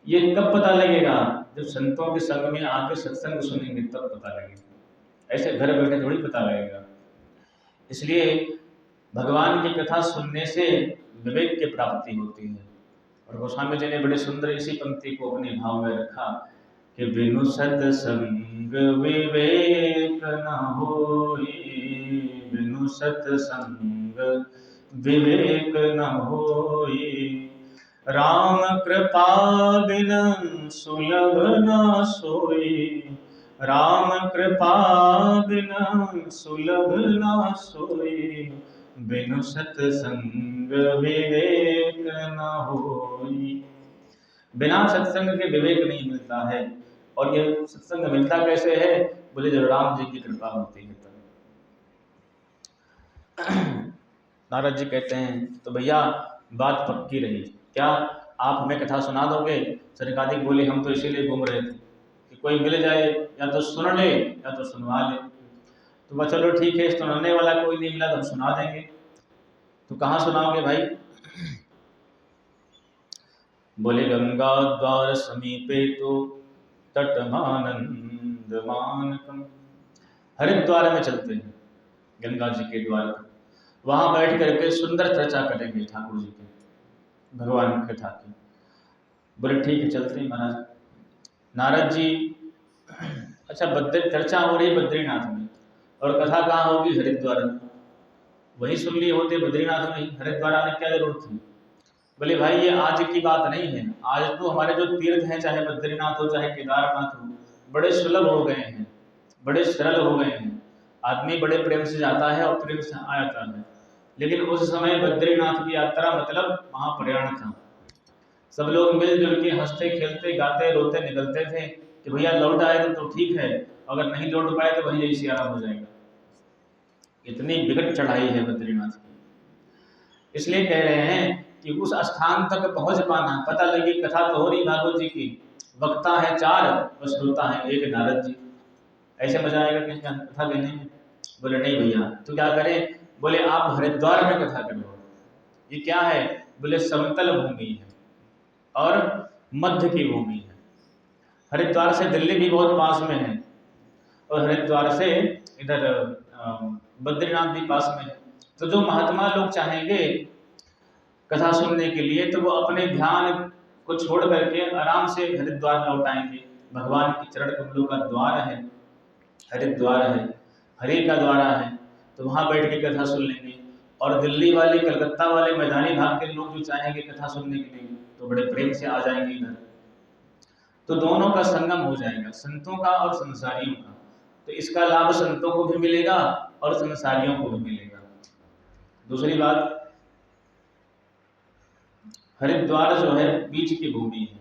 ये कब पता लगेगा? जब संतों के संग में आके सत्संग सुनेंगे तब पता लगेगा, ऐसे घर बैठे थोड़ी पता लगेगा। इसलिए भगवान की कथा सुनने से विवेक की प्राप्ति होती है। और गोस्वामी जी ने बड़े सुंदर इसी पंक्ति को अपने भाव में रखा कि बिनु सत्संग विवेक न होई, बिनु सत्संग विवेक न होई, राम कृपा बिन सुलभ न सोई, राम कृपा बिन सुलभ न सोई, बिनु सत्संग विवेक न होई। बिना सत्संग के विवेक नहीं मिलता है। और यह सत्संग मिलता कैसे है? बोले जब राम जी की कृपा होती है तब। नारद जी कहते हैं तो भैया बात पक्की रही, क्या आप हमें कथा सुना दोगे? सनकादिक बोले हम तो इसीलिए घूम रहे थे कि कोई मिल जाए, या तो सुन ले या तो सुनवा ले। तो बस चलो ठीक है, सुनाने वाला कोई नहीं मिला तो हम सुना देंगे। तो कहाँ सुनाओगे भाई? बोले गंगा द्वार समीपे तो तटमानंद मानकम। हरिद्वार में चलते हैं, गंगा जी के द्वार पर, वहां बैठ करके सुंदर चर्चा करेंगे ठाकुर जी की, भगवान की कथा की। बोले ठीक है चलते हैं महाराज। नारद जी, अच्छा चर्चा हो रही बद्रीनाथ में और कथा कहाँ होगी? हरिद्वार में। वही सुन लिए होते बद्रीनाथ में, हरिद्वार आने की क्या जरूरत थी? बोले भाई ये आज की बात नहीं है, आज तो हमारे जो तीर्थ हैं, चाहे बद्रीनाथ हो चाहे केदारनाथ हो, बड़े सुलभ हो गए हैं, बड़े सरल हो गए हैं। आदमी बड़े प्रेम से जाता है और प्रेम से आ जाता है। लेकिन उस समय बद्रीनाथ की यात्रा मतलब महाप्रयाण था। सब लोग मिलजुल के हंसते खेलते गाते रोते निकलते थे कि भैया लौट आए तो ठीक है, अगर नहीं लौट पाए तो वहीं जैसे आराम हो जाएगा। इतनी विकट चढ़ाई है बद्रीनाथ की। इसलिए कह रहे हैं कि उस स्थान तक पहुंच पाना, पता लगे कथा तो हो रही भागवत जी की, वक्ता है 4 और श्रोता है 1 नारद जी। ऐसे मजा आएगा कथा कहने में। बोले नहीं भैया, तो क्या करें? बोले आप हरिद्वार में कथा करो। ये क्या है? बोले समतल भूमि है और मध्य की भूमि है। हरिद्वार से दिल्ली भी बहुत पास में है और हरिद्वार से इधर बद्रीनाथ भी पास में है। तो जो महात्मा लोग चाहेंगे कथा सुनने के लिए तो वो अपने ध्यान को छोड़ करके आराम से हरिद्वार लौट आएंगे। भगवान के चरण कमलों का द्वार है, हरिद्वार है, हरि का द्वारा है, तो वहाँ बैठ के कथा सुन लेंगे। और दिल्ली वाले, कलकत्ता वाले, मैदानी भाग के लोग जो चाहेंगे कथा सुनने के लिए तो बड़े प्रेम से आ जाएंगे इधर। तो दोनों का संगम हो जाएगा, संतों का और संसारियों का। तो इसका लाभ संतों को भी मिलेगा और संसारियों को भी मिलेगा। दूसरी बात, हरिद्वार जो है बीच की भूमि है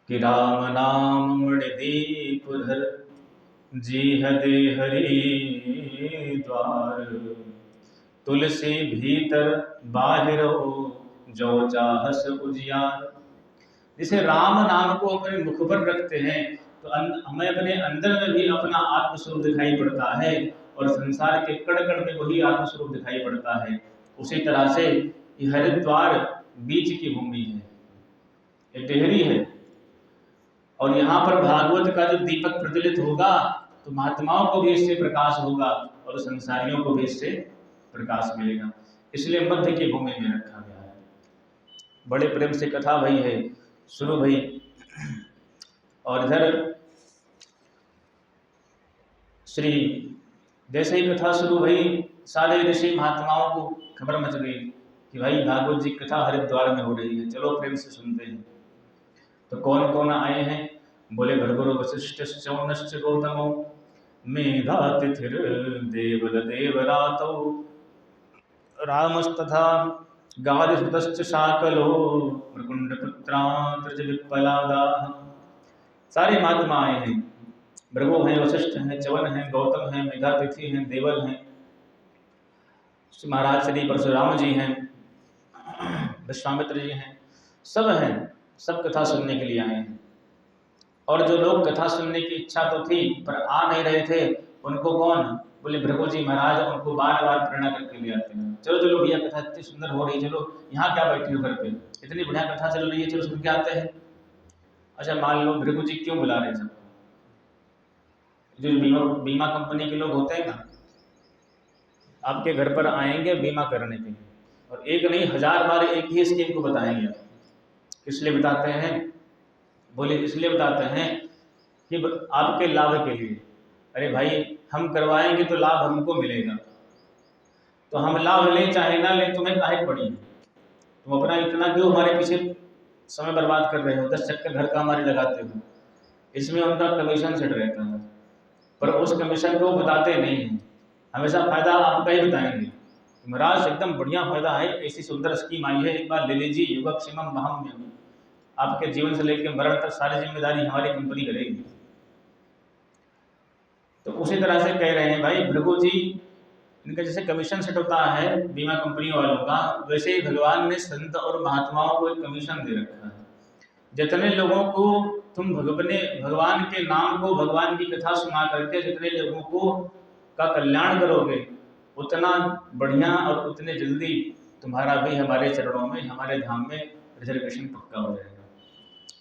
कि राम नाम मणिदीप धर जी हदे हरि द्वार, तुलसी भीतर बाहिरो जो चाहस उजियार। जिसे राम नाम को अपने मुख पर रखते हैं तो हमें अपने अंदर में भी अपना आत्मस्वरूप दिखाई पड़ता है और संसार के कण कण में वही आत्मस्वरूप दिखाई पड़ता है। उसी तरह से ये हरिद्वार बीच की भूमि है, ये टेहरी है और यहाँ पर भागवत का जो दीपक प्रज्वलित होगा तो महात्माओं को भी इससे प्रकाश होगा और संसारियों को भी इससे प्रकाश मिलेगा। इसलिए मध्य की भूमि में रखा गया है। बड़े प्रेम से कथा भई है, शुरू भई। और इधर श्री जैसे ही कथा शुरू भई, सारे ऋषि महात्माओं को खबर मच गई कि भाई भागवत जी कथा हरिद्वार में हो रही है, चलो प्रेम से सुनते हैं। तो कौन कौन आए हैं? बोले भर्गुरु वशिष्ठ चौनश्च गौतमो मेधातिथिर देवल देवरातो रामस्तथा गादिसुतश्च शाकलो मृकुंडपुत्रांत विप्पलादाः। सारे महात्मा आए हैं। भृगु हैं, वशिष्ठ हैं, च्यवन हैं, गौतम हैं, मेधातिथि हैं, देवल हैं, महाराज श्री परशुराम जी हैं, विश्वामित्र जी हैं, सब हैं। सब कथा सुनने के लिए आए हैं। और जो लोग कथा सुनने की इच्छा तो थी पर आ नहीं रहे थे, उनको कौन? बोले भृगु जी महाराज उनको बार बार प्रेरणा करके ले आते हैं। चलो चलो भैया, कथा इतनी सुंदर हो रही, चलो यहाँ क्या बैठे हो घर पे, इतनी बढ़िया कथा चल रही है, चलो सुन के आते हैं। अच्छा मान लो भृगु जी क्यों बुला रहे हैं सबको? जो बीमा कंपनी के लोग होते हैं ना, आपके घर पर आएंगे बीमा करने के लिए और एक नहीं 1000 बार एक ही स्कीम को बताएंगे। किस लिए बताते हैं? बोले इसलिए बताते हैं कि आपके लाभ के लिए। अरे भाई हम करवाएंगे तो लाभ हमको मिलेगा, तो हम लाभ लें चाहे ना लें, तुम्हें काहे पड़ी है? तुम अपना इतना क्यों हमारे पीछे समय बर्बाद कर रहे हो, 10 चक्कर घर का हमारे लगाते हो। इसमें उनका कमीशन सेट रहता है, पर उस कमीशन को बताते नहीं हैं, हमेशा फायदा आपका ही बताएंगे। महाराज एकदम बढ़िया फायदा है, ऐसी सुंदर स्कीम आई है, एक बार ले लीजिए, योगक्षेमम महम्यम। आपके जीवन से लेकर मरण तक सारी जिम्मेदारी हमारी कंपनी करेगी। तो उसी तरह से कह रहे हैं भाई भृगु जी, इनका जैसे कमीशन सेट होता है बीमा कंपनी वालों का, वैसे ही भगवान ने संत और महात्माओं को एक कमीशन दे रखा है। जितने लोगों को तुम भगवान के नाम को, भगवान की कथा सुना करके जितने लोगों को का कल्याण करोगे, उतना बढ़िया और उतने जल्दी तुम्हारा भी हमारे चरणों में, हमारे धाम में रिजर्वेशन पक्का हो जाएगा,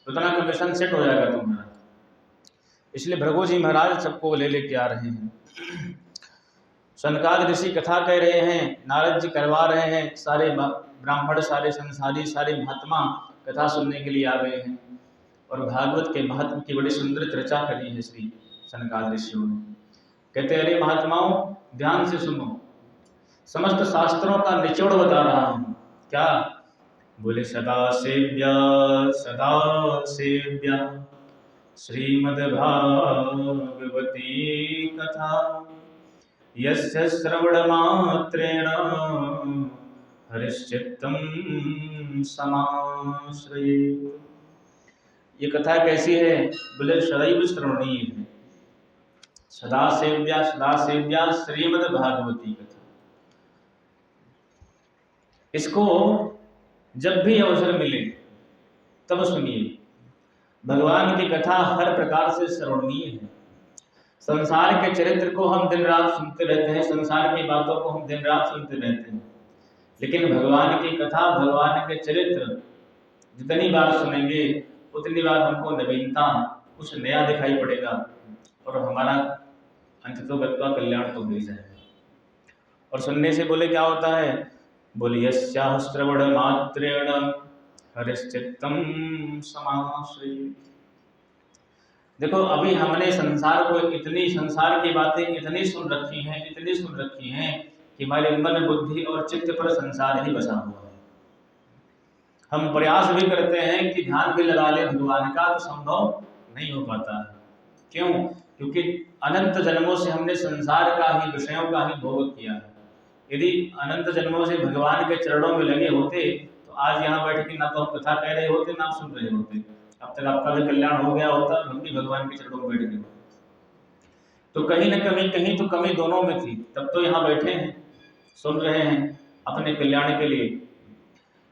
उतना कमीशन सेट हो जाएगा तुम्हारा। इसलिए भृगु जी महाराज सबको ले लेके आ रहे हैं। सनकादिक ऋषि कथा कह रहे हैं, नारद जी करवा रहे हैं, सारे ब्राह्मण, सारे संसारी, सारे महात्मा कथा सुनने के लिए आ गए हैं। और भागवत के महत्व की बड़ी सुंदर चर्चा करी है श्री सनकादिक ऋषियों ने। कहते अरे महात्माओं ध्यान से सुनो, समस्त शास्त्रों का निचोड़ बता रहा हूँ। क्या? बोले सदा सेव्या श्रीमद्भागवती कथा, यस्य श्रवणमात्रेण हरिश्चित्तं समाश्रयेत्। ये कथा कैसी है? बोले सदैव श्रवणीय है, सदा सेव्या श्रीमद् भागवती कथा। इसको जब भी अवसर मिले तब सुनिए। भगवान की कथा हर प्रकार से श्रवणीय है। संसार के चरित्र को हम दिन रात सुनते रहते हैं, संसार की बातों को हम दिन रात सुनते रहते हैं, लेकिन भगवान की कथा, भगवान के चरित्र जितनी बार सुनेंगे उतनी बार हमको नवीनता, कुछ नया दिखाई पड़ेगा और हमारा अंततोगत्वा कल्याण तो हो ही जाएगा। और सुनने से बोले क्या होता है? बोले यस्याः श्रवण मात्रेण हरिश्चित्तम समाश्रयेत्। देखो, अभी हमने संसार की बातें इतनी सुन रखी हैं कि हमारे मन, बुद्धि और चित्त पर संसार ही बसा हुआ है। हम प्रयास भी करते हैं कि ध्यान भी लगा ले भगवान का, तो संभव नहीं हो पाता है। क्यों? क्योंकि अनंत जन्मों से हमने संसार का ही, विषयों का ही भोग किया है। यदि अनंत जन्मों से भगवान के चरणों में लगे होते तो आज यहाँ बैठ के ना तो हम कथा कह रहे होते, ना सुन रहे होते। अब तक आपका भी कल्याण हो गया होता, हम भी भगवान के चरणों में बैठ गए होते। तो कहीं न कहीं तो कमी दोनों में थी, तब तो यहाँ बैठे हैं, सुन रहे हैं अपने कल्याण के लिए।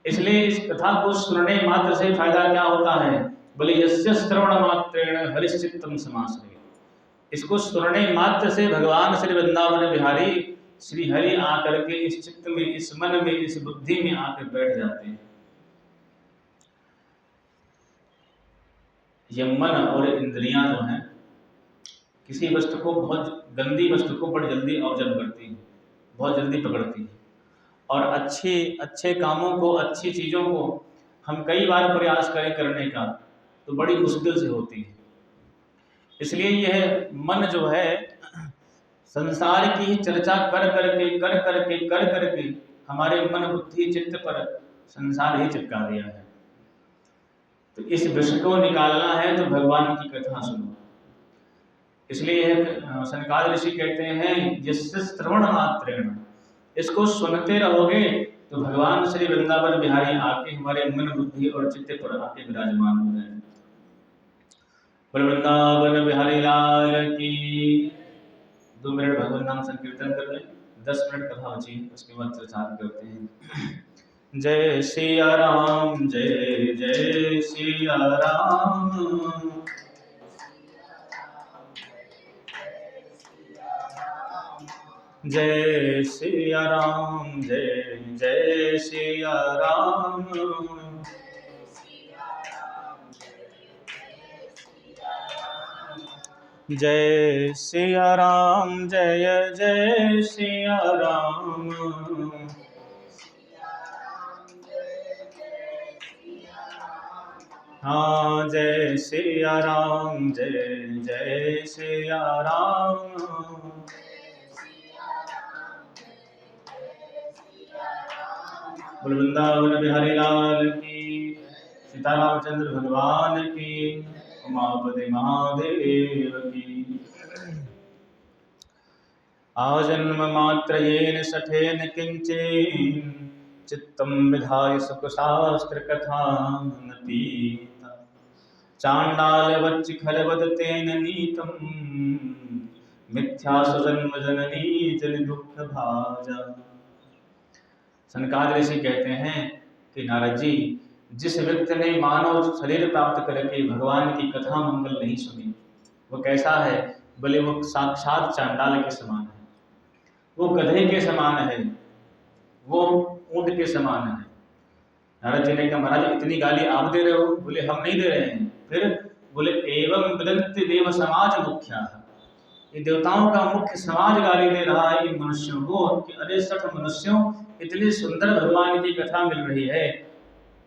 इसलिए इस कथा को सुनने मात्र से फायदा क्या होता है? बोले यस्य श्रवण मात्रेण हरिश्चित्तम समाश्रयेत्। इसको सुनने मात्र से भगवान श्री वृंदावन बिहारी श्री हरि आकर के इस चित्त में, इस मन में, इस बुद्धि में आकर बैठ जाते हैं। ये मन और इंद्रियां जो हैं, किसी वस्तु को, बहुत गंदी वस्तु को बड़ी जल्दी ऑब्जर्व करती हैं, बहुत जल्दी पकड़ती है। और अच्छे कामों को, अच्छी चीज़ों को हम कई बार प्रयास करें करने का तो बड़ी मुश्किल से होती है। इसलिए यह मन जो है संसार की चर्चा कर करके हमारे मन, बुद्धि, चित्त पर संसार ही चिपका दिया है। तो इस विष को निकालना है तो भगवान की कथा सुनो। इसलिए सनकादिक ऋषि कहते हैं यस्य श्रवण मात्रेण, इसको सुनते रहोगे तो भगवान श्री वृंदावन बिहारी आके हमारे मन, बुद्धि और चित्त पर आके विराजमान हो जाए। वृंदावन बिहारी लाल की। 2 मिनट भगवान नाम संकीर्तन कर लें, 10 मिनट कथा बची है, उसके बाद चर्चा करते हैं। जय सिया राम, जय जय सिया राम, जय सिया राम, जय जय सिया राम, जय सिया राम, जय जय सिया राम, हाँ जय सिया राम, जय जय सिया राम, वृंदावन बिहारी लाल की, सीतारामचंद्र भगवान की, उमापति महादेव की। आजन्म मात्र येन सठेन किंचन चित्तम विधाय सुख शास्त्र कथा नतीता, चांडाल वच्च खलवद तेन नीतम मिथ्या सुजन्म जननी जन दुख भाजा। सनकादिक ऋषि कहते हैं कि नारद जी, जिस व्यक्ति ने मानव शरीर प्राप्त करके भगवान की कथा मंगल नहीं सुनी, वो कैसा है? बोले वो साक्षात चांडाल के समान है, वो गधे के समान है, वो ऊंट के समान है। नारद जी ने कहा महाराज इतनी गाली आप दे रहे हो? बोले हम नहीं दे रहे हैं। फिर बोले एवं विदन्ति देव समाज मुख्या, ये देवताओं का मुख्य समाज गाली दे रहा है इन मनुष्यों को कि अरे सठ मनुष्यों, इतनी सुंदर भगवान की कथा मिल रही है,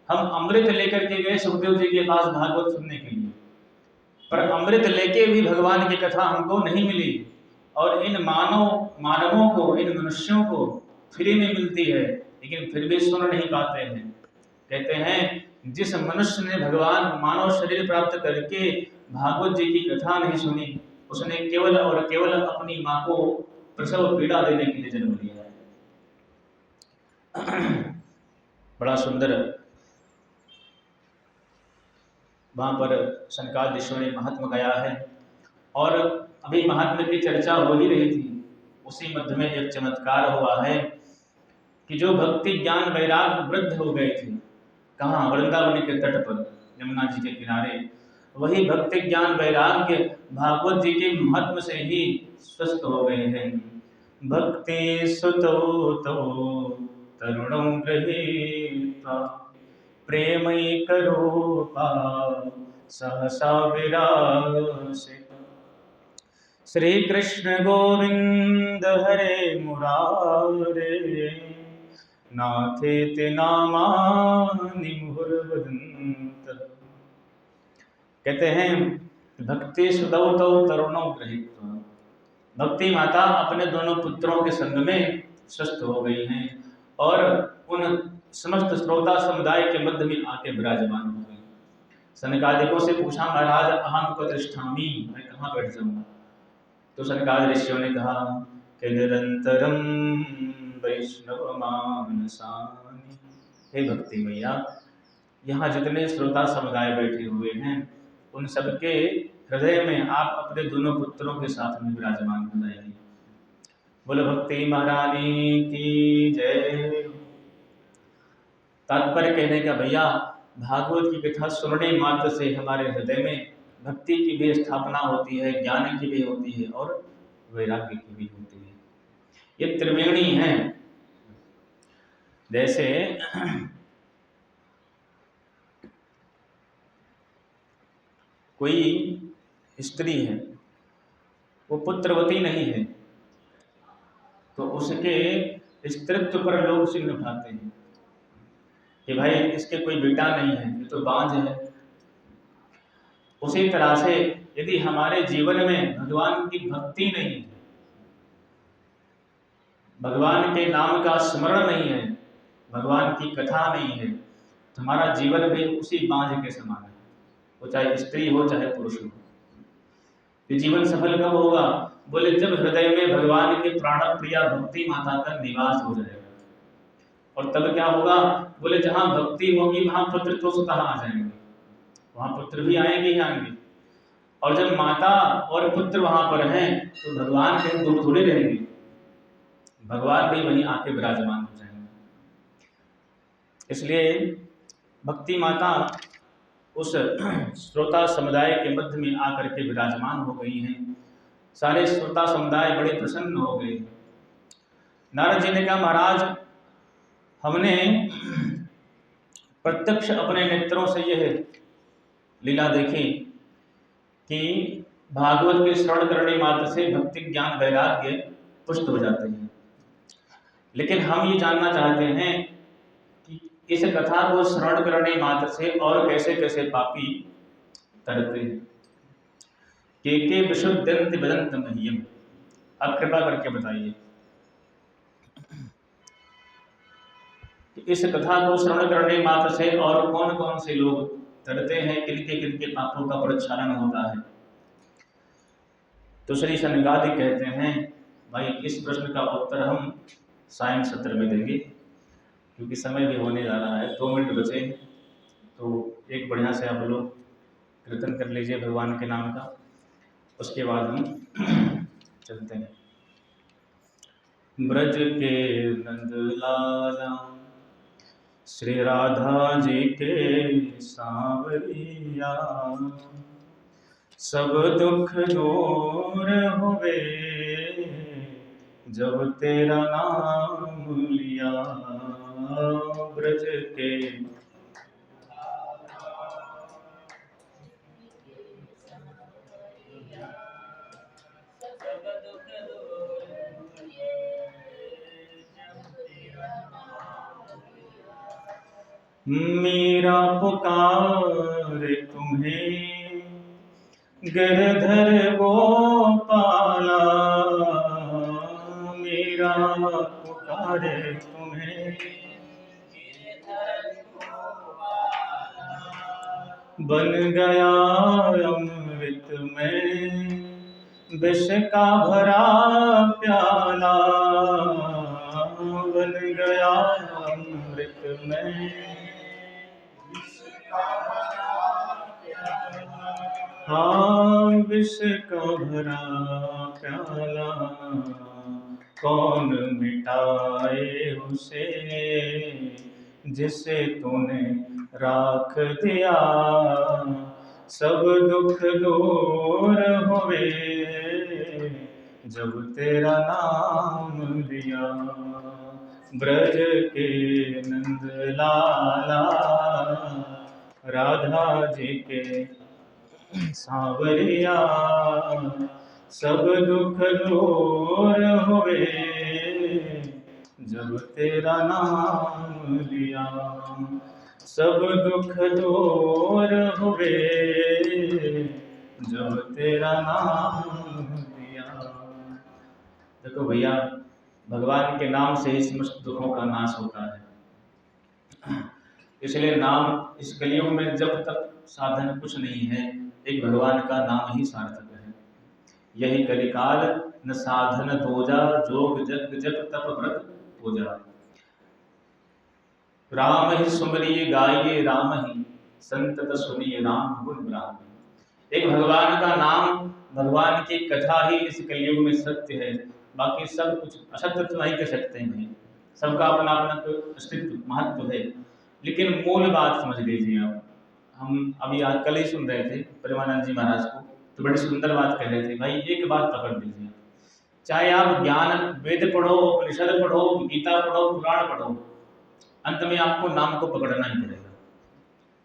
हम अमृत लेकर के गए सुखदेव जी के पास भागवत सुनने के लिए, पर अमृत लेके भी भगवान की कथा हमको नहीं मिली। और इन मानवों को, इन मनुष्यों को फ्री में मिलती है, लेकिन फिर भी सुन नहीं पाते हैं। कहते हैं जिस मनुष्य ने भगवान मानव शरीर प्राप्त करके भागवत जी की कथा नहीं सुनी, उसने केवल और केवल अपनी माँ को प्रसव पीड़ा देने के लिए जन्म लिया है। बड़ा सुंदर वहां पर सनकादिक ऋषियों ने महात्मा गाया है। और अभी महात्मा की चर्चा हो ही रही थी, उसी मध्य में एक चमत्कार हुआ है कि जो भक्ति ज्ञान वैराग्य वृद्ध हो गए थे, कहाँ? वृंदावन के तट पर, यमुना जी के किनारे, वही भक्ति ज्ञान वैराग्य भागवत जी के महत्व से ही स्वस्थ हो गए हैं। भक्ति सुतो तो तरुणों गृहीत्वा प्रेमैक रूपा सहसा विरासिता। श्री कृष्ण गोविंद हरे मुरारे नाथेति नामानि मुहुर्वदन्तः। कहते हैं भक्ति सुतौ तो तरुणों गृहीत्वा, भक्ति माता अपने दोनों पुत्रों के संग में स्वस्थ हो गई हैं और उन समस्त श्रोता समुदाय के मध्य में आके विराजमान हो गई। सनकादिकों से पूछा, महाराज अहम को तिष्ठामि, मैं कहाँ बैठ जाऊंगा? तो सनकादि ऋषियों ने कहा कि निरंतरम वैष्णव मानसानि। हे भक्ति मैया, यहाँ जितने श्रोता समुदाय बैठे हुए हैं उन सबके हृदय में आप अपने दोनों पुत्रों के साथ में विराजमान हो जाइए। बोलो भक्ति महारानी की जय। तात्पर्य कहने का भैया, भागवत की कथा सुनने मात्र से हमारे हृदय में भक्ति की भी स्थापना होती है, ज्ञान की भी होती है और वैराग्य की भी होती है। ये त्रिवेणी है। जैसे कोई स्त्री है, वो पुत्रवती नहीं है, तो उसके स्त्रीत्व पर लोग चिन्ह उठाते हैं कि भाई इसके कोई बेटा नहीं है, ये तो बांझ है। उसी तरह से यदि हमारे जीवन में भगवान की भक्ति नहीं है, भगवान के नाम का स्मरण नहीं है, भगवान की कथा नहीं है, तो हमारा जीवन भी उसी बांझ के समान है, वो चाहे स्त्री हो चाहे पुरुष हो। ये जीवन सफल कब होगा? बोले जब हृदय में भगवान के प्राण प्रिया भक्ति माता का निवास हो जाएगा। और तब क्या होगा? बोले जहाँ भक्ति होगी वहाँ पुत्र तो स्वतः आ जाएंगे, वहाँ पुत्र भी आएंगे ही आएंगे। और जब माता और पुत्र वहां पर हैं तो भगवान कहीं दूर थोड़े रहेंगे, भगवान भी वहीं आके विराजमान हो जाएंगे। इसलिए भक्ति माता उस श्रोता समुदाय के मध्य में आकर के विराजमान हो गई हैं। सारे श्रोता समुदाय बड़े प्रसन्न हो गए। नारद जी ने कहा, महाराज हमने प्रत्यक्ष अपने नेत्रों से यह लीला देखी कि भागवत के श्रवण करने मात्र से भक्ति ज्ञान वैराग्य पुष्ट हो जाते हैं। लेकिन हम ये जानना चाहते हैं कि इस कथा को श्रवण करने मात्र से और कैसे कैसे पापी तरते हैं। के विशुद्धंति वदन्त मह्यम। आप कृपा करके बताइए कि इस कथा को श्रवण करने मात्र से और कौन कौन से लोग तरते हैं, किनके पापों का प्रक्षालन होता है। तो श्री सनकादि कहते हैं, भाई इस प्रश्न का उत्तर हम सायं सत्र में देंगे, क्योंकि समय भी होने जा रहा है, 2 मिनट बचे। तो एक बढ़िया से आप लोग कीर्तन कर लीजिए भगवान के नाम का, उसके बाद हम चलते हैं। ब्रज के नंदलाला श्री राधा जी के सांवरिया, सब दुख दूर हुए जब तेरा नाम लिया। ब्रज के मेरा पुकारे तुम्हें गिरधर गोपाला, मेरा पुकारे तुम्हें बन गया अमृत में विष का भरा प्याला, बन गया अमृत में। हाँ विष का भरा प्याला कौन मिटाए उसे, जिसे तूने राख दिया सब दुख दूर हुए, जब तेरा नाम लिया। ब्रज के नंद लाला राधा जी के सांवरिया, सब दुख दूर हुए, जब तेरा नाम लिया। सब दुख दूर हुए, जब तेरा नाम लिया। देखो भैया, भगवान के नाम से ही समस्त दुखों का नाश होता है। इसलिए नाम इस कलियुग में जब तक साधन कुछ नहीं है, एक भगवान का नाम ही सार्थक है। यही कलिकाल न साधन दूजा, जोग जग जप तप व्रत पूजा। राम ही सुमरिए गाइए राम ही, संतत सुनिए राम गुण ब्राह्मण। एक भगवान का नाम, भगवान की कथा ही इस कलियुग में सत्य है। बाकी सब कुछ असत्य तो नहीं कह सकते हैं, सबका अपना अपना अस्तित्व महत्व है। लेकिन मूल बात समझ लीजिए आप। हम अभी आज कल ही सुन रहे थे प्रेमानंद जी महाराज को, तो बड़ी सुंदर बात कह रहे थे। भाई एक बात पकड़ लीजिए, चाहे आप ज्ञान वेद पढ़ो, उपनिषद पढ़ो, गीता पढ़ो, पुराण पढ़ो, अंत में आपको नाम को पकड़ना ही पड़ेगा।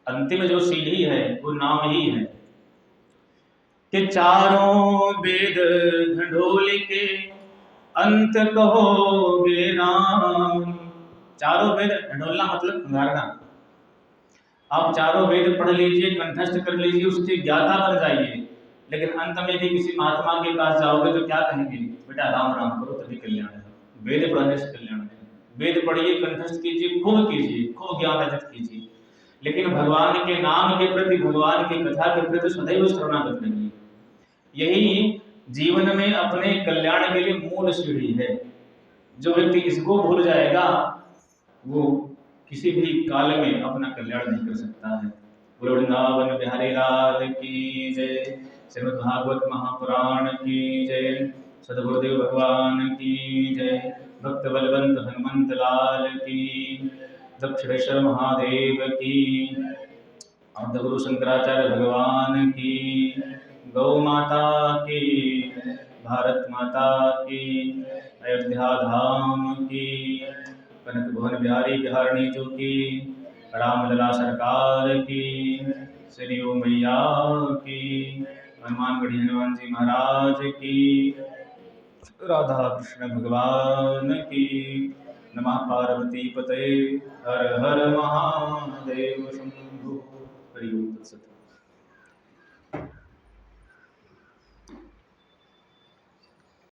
अंतिम जो सीढ़ी है वो नाम ही है। कि चारों वेद ढंढोल के अंत कहोगे राम। चारों वेद ढंढोलना मतलब खंगारना। आप चारों वेद पढ़ लीजिए, कंठस्थ कर लीजिए, उसके ज्ञाता बन जाइए, लेकिन अंत में भी किसी महात्मा के पास जाओगे तो क्या कहेंगे? बेटा राम राम करो तभी कल्याण है। वेद पढ़ने से कल्याण है। वेद पढ़िए, कंठस्थ कीजिए, खूब कीजिए, खूब ज्ञान अर्जित कीजिए, लेकिन भगवान के नाम के प्रति, भगवान की कथा के प्रति सदैव शरणागत रहिए। यही जीवन में अपने कल्याण के लिए मूल सीढ़ी है। जो व्यक्ति इसको भूल जाएगा वो किसी भी काल में अपना कल्याण नहीं कर सकता है। वृंदावन बिहारी लाल की जय। श्रीमद् भागवत महापुराण की जय। सदगुरुदेव भगवान की जय। भक्त बलवंत हनुमंत लाल की। दक्षिणेश्वर महादेव की। और गुरु शंकराचार्य भगवान की। गौ माता की। भारत माता की। अयोध्या धाम की। कनक भुवन बिहारी बिहारणी जो की। रामलला सरकार की। श्री ओ मैया की। हनुमानगढ़ी हनुमान जी महाराज की। राधा कृष्ण भगवान की। नमः पार्वती पते। हर हर महादेव शंभो। हरि ओम तत्सत।